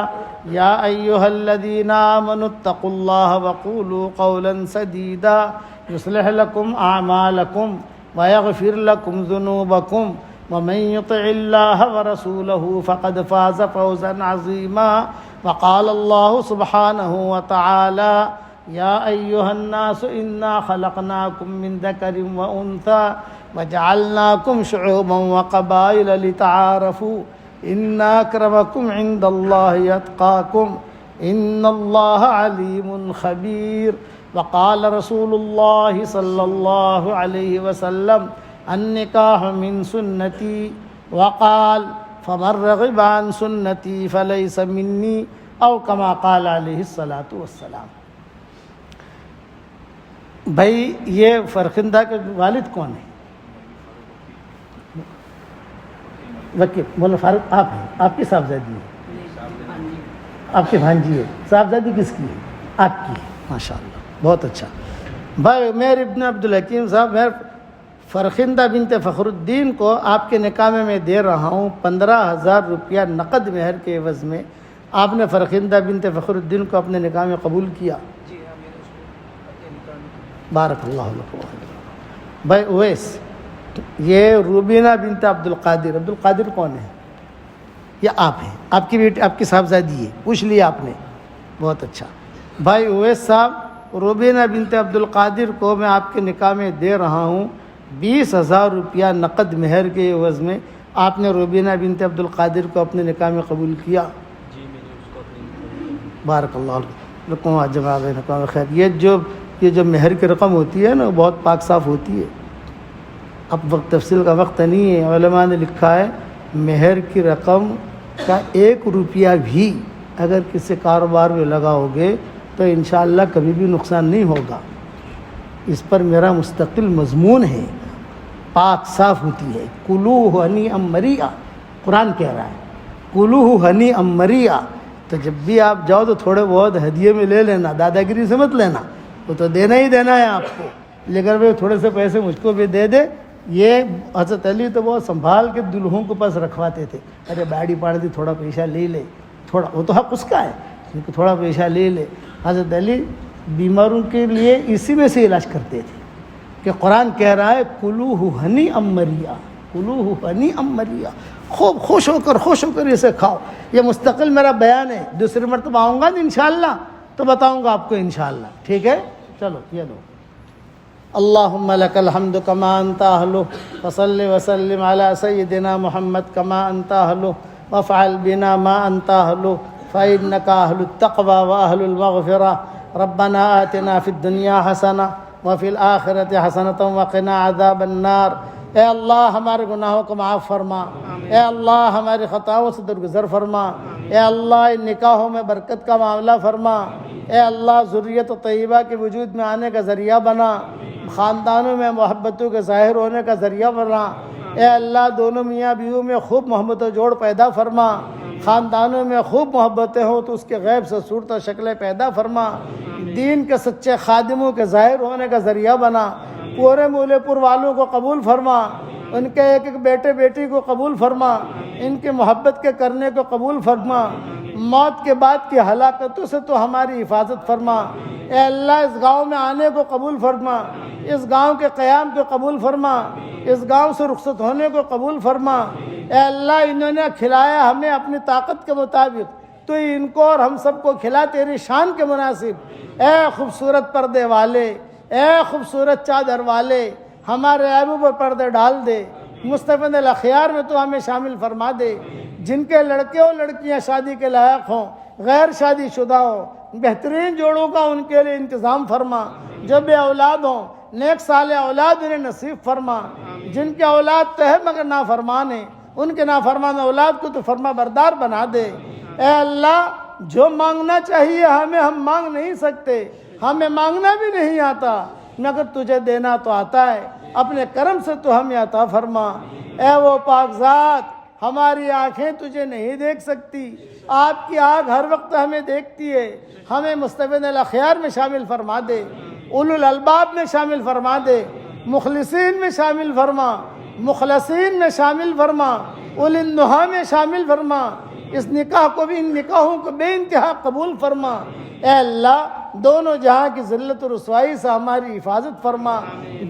يا أيها الذين آمنوا اتقوا الله وقولوا قولا سديدا يصلح لكم أعمالكم ويغفر لكم ذنوبكم ومن يطع الله ورسوله فقد فاز فوزا عظيما، وقال الله سبحانه وتعالى يا أيها الناس إنا خلقناكم من ذكر وأنثى وجعلناكم شعوبا وقبائل لتعارفوا إن أكرمكم عند الله أتقاكم إن الله عليم خبير، وقال رسول الله صلى الله عليه وسلم النكاح من سنتي، وقال فمن رغب عن سنتي فليس مني، أو كما قال عليه الصلاة والسلام۔ بھائی یہ فرخندہ کے والد کون ہیں؟ وکیل مولانا فاروق آپ ہیں، آپ کی صاحبزادی ہے، آپ کی بھانجی ہے، صاحبزادی کس کی ہے؟ آپ کی ہے، ماشاءاللہ بہت اچھا۔ بھائی عمیر ابن عبدالحکیم صاحب، میں فرخندہ بنت فخر الدین کو آپ کے نکاح میں دے رہا ہوں 15,000 روپیہ نقد مہر کے عوض میں۔ آپ نے فرخندہ بنت فخر الدین کو اپنے نکاح میں قبول کیا؟ بارک اللہ لکم۔ بھائی اویس، یہ روبینہ بنت عبدالقادر، عبدالقادر کون ہے؟ یہ آپ ہیں، آپ کی بیٹی، آپ کی صاحبزادی ہے، پوچھ لیا آپ نے، بہت اچھا۔ بھائی اویس صاحب، روبینہ بنت عبدالقادر کو میں آپ کے نکاح میں دے رہا ہوں 20,000 روپیہ نقد مہر کے عوض میں۔ آپ نے روبینہ بنت عبدالقادر کو اپنے نکاح میں قبول کیا؟ جی میں نے اس کو اپنے بارک اللہ لکم جمع بینکم خیر۔ یہ جو مہر کی رقم ہوتی ہے نا، بہت پاک صاف ہوتی ہے۔ اب وقت تفصیل کا وقت نہیں ہے، علماء نے لکھا ہے مہر کی رقم کا 1 روپیہ بھی اگر کسی کاروبار میں لگاؤ گے تو انشاءاللہ کبھی بھی نقصان نہیں ہوگا۔ اس پر میرا مستقل مضمون ہے، پاک صاف ہوتی ہے۔ کلوہ ہنیئا مریئا، قرآن کہہ رہا ہے کلوہ ہنیئا مریئا۔ تو جب بھی آپ جاؤ تو تھوڑے بہت ہدیے میں لے لینا، دادا گیری سے مت لینا، وہ تو دینا ہی دینا ہے آپ کو، لیکن وہ تھوڑے سے پیسے مجھ کو بھی دے دے یہ حضرت علی تو بہت سنبھال کے دلہوں کے پاس رکھواتے تھے. ارے باڑی پاڑ دی تھوڑا پیسہ لے لے, تھوڑا, وہ تو حق اس کا ہے, تھوڑا پیسہ لے لے. حضرت علی بیماروں کے لیے اسی میں سے علاج کرتے تھے کہ قرآن کہہ رہا ہے کلوہ ہنیئا مریا, کلوہ ہنیئا مریا, خوب خوش ہو کر اسے کھاؤ. یہ مستقل میرا بیان ہے, دوسری مرتبہ آؤں گا انشاءاللہ تو بتاؤں گا آپ کو انشاءاللہ. ٹھیک ہے, چلو یہ دو. اللہم لک الحمد کما انت اہلہ وصلی وسلم علی سیدنا محمد کما انت اہلہ وافعل بنا ما انت اہلہ فإنک اہل التقوی واہل المغفرہ. ربنا آتنا فی الدنیا حسنہ وفی الآخرۃ حسنۃ وقنا عذاب النار. اے اللہ ہمارے گناہوں کو معاف فرما, اے اللہ ہماری خطاؤں سے درگزر فرما, اے اللہ ان نکاحوں میں برکت کا معاملہ فرما, اے اللہ ذریت طیبہ کے وجود میں آنے کا ذریعہ بنا, خاندانوں میں محبتوں کے ظاہر ہونے کا ذریعہ بنا. اے اللہ دونوں میاں بیوی میں خوب محبت و جوڑ پیدا فرما, خاندانوں میں خوب محبتیں ہوں تو اس کے غیب سے صورت و شکلیں پیدا فرما, دین کے سچے خادموں کے ظاہر ہونے کا ذریعہ بنا. پورے مولے پور والوں کو قبول فرما, ان کے ایک ایک بیٹے بیٹی کو قبول فرما, ان کی محبت کے کرنے کو قبول فرما. موت کے بعد کی ہلاکتوں سے تو ہماری حفاظت فرما. اے اللہ اس گاؤں میں آنے کو قبول فرما, اس گاؤں کے قیام کو قبول فرما, اس گاؤں سے رخصت ہونے کو قبول فرما. اے اللہ انہوں نے کھلایا ہمیں اپنی طاقت کے مطابق, تو ان کو اور ہم سب کو کھلا تیری شان کے مناسب. اے خوبصورت پردے والے, اے خوبصورت چادر والے, ہمارے عیبوں پر پردے ڈال دے. مصطفی الاخیار میں تو ہمیں شامل فرما دے. جن کے لڑکے اور لڑکیاں شادی کے لائق ہوں, غیر شادی شدہ ہوں, بہترین جوڑوں کا ان کے لیے انتظام فرما. جو بے اولاد ہوں نیک صالح اولاد انہیں نصیب فرما. جن کے اولاد تو ہے مگر نافرمان ہیں, ان کے نافرمان اولاد کو تو فرما بردار بنا دے. اے اللہ جو مانگنا چاہیے ہمیں ہم مانگ نہیں سکتے, ہمیں مانگنا بھی نہیں آتا, مگر تجھے دینا تو آتا ہے. اپنے کرم سے تو ہمیں عطا فرما. اے وہ پاک ذات, ہماری آنکھیں تجھے نہیں دیکھ سکتی, آپ کی آنکھ ہر وقت ہمیں دیکھتی ہے. ہمیں مصطفی الاخیار میں شامل فرما دے, اولو الالباب میں شامل فرما دے, مخلصین میں شامل فرما, مخلصین میں شامل فرما, اولی النہا میں شامل فرما. اس نکاح کو بھی, ان نکاحوں کو بے انتہا قبول فرما. اے اللہ دونوں جہاں کی ذلت و رسوائی سے ہماری حفاظت فرما.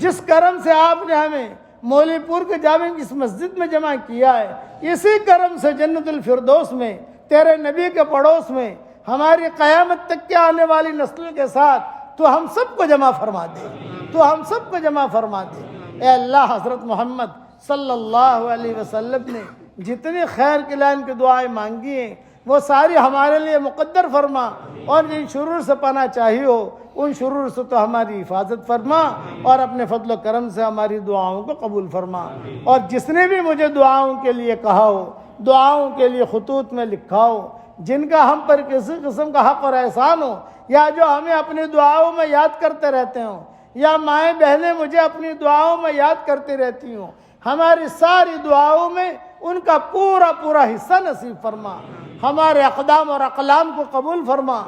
جس کرم سے آپ نے ہمیں مولی پور کے جامع اس مسجد میں جمع کیا ہے, اسی کرم سے جنت الفردوس میں تیرے نبی کے پڑوس میں ہماری قیامت تک کے آنے والی نسلوں کے ساتھ تو ہم سب کو جمع فرما دے, تو ہم سب کو جمع فرما دے. اے اللہ حضرت محمد صلی اللہ علیہ وسلم نے جتنی خیر کی لائن کی دعائیں مانگی ہیں وہ ساری ہمارے لیے مقدر فرما, اور جن شرور سے پناہ چاہی ہو ان شرور سے تو ہماری حفاظت فرما, اور اپنے فضل و کرم سے ہماری دعاؤں کو قبول فرما. اور جس نے بھی مجھے دعاؤں کے لیے کہا ہو, دعاؤں کے لیے خطوط میں لکھا ہو, جن کا ہم پر کسی قسم کا حق اور احسان ہو, یا جو ہمیں اپنی دعاؤں میں یاد کرتے رہتے ہوں, یا مائیں بہنیں مجھے اپنی دعاؤں میں یاد کرتی رہتی ہوں, ہماری ساری دعاؤں میں ان کا پورا پورا حصہ نصیب فرما. ہمارے اقدام اور اقلام کو قبول فرما,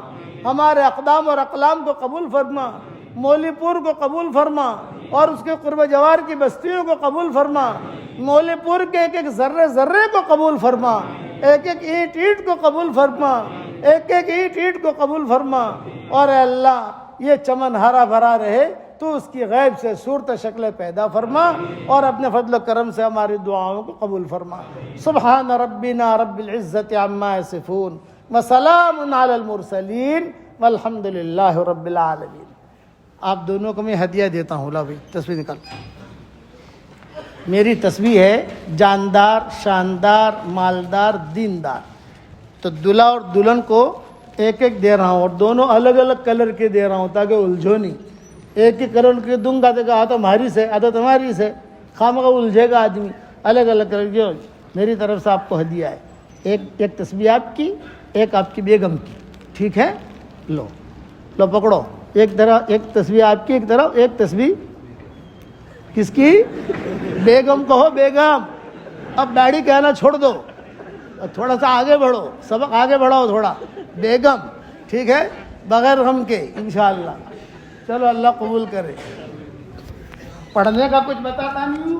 ہمارے اقدام اور اقلام کو قبول فرما. مولی پور کو قبول فرما, اور اس کے قرب جوار کی بستیوں کو قبول فرما. مولی پور کے ایک ایک ذرے ذرے کو قبول فرما, ایک ایک اینٹ اینٹ کو قبول فرما, ایک ایک اینٹ اینٹ کو قبول فرما. اور اے اللہ یہ چمن ہرا بھرا رہے تو اس کی غیب سے صورت شکلیں پیدا فرما, اور اپنے فضل و کرم سے ہماری دعاؤں کو قبول فرما. سبحان ربنا رب العزت عما یصفون وسلام علی المرسلین والحمد للہ رب العالمین. آپ دونوں کو میں ہدیہ دیتا ہوں. لا بھائی تصویر نکال. میری تصویر ہے جاندار, شاندار, مالدار, دیندار. تو دلہا اور دلہن کو ایک ایک دے رہا ہوں, اور دونوں الگ الگ کلر کے دے رہا ہوں تاکہ الجھو نہیں. ایک ہی کلر کے دوں گا تو آتا ہماری سے, آتا تمہاری سے, خامخواہ الجھے گا آدمی. الگ الگ کلر کے میری طرف سے آپ کو ہدیہ ہے. ایک تسبیح آپ کی, ایک آپ کی بیگم کی. ٹھیک ہے, لو لو پکڑو. ایک تسبیح آپ کی, ایک طرف ایک تسبیح کس کی, بیگم کہو بیگم. اب داڑھی کہنا چھوڑ دو, تھوڑا سا آگے بڑھو, سبق آگے بڑھاؤ تھوڑا. بیگم, ٹھیک ہے, بغیر غم کے انشاءاللہ. چلو اللہ قبول کرے. پڑھنے کا کچھ بتاتا نہیں ہوں.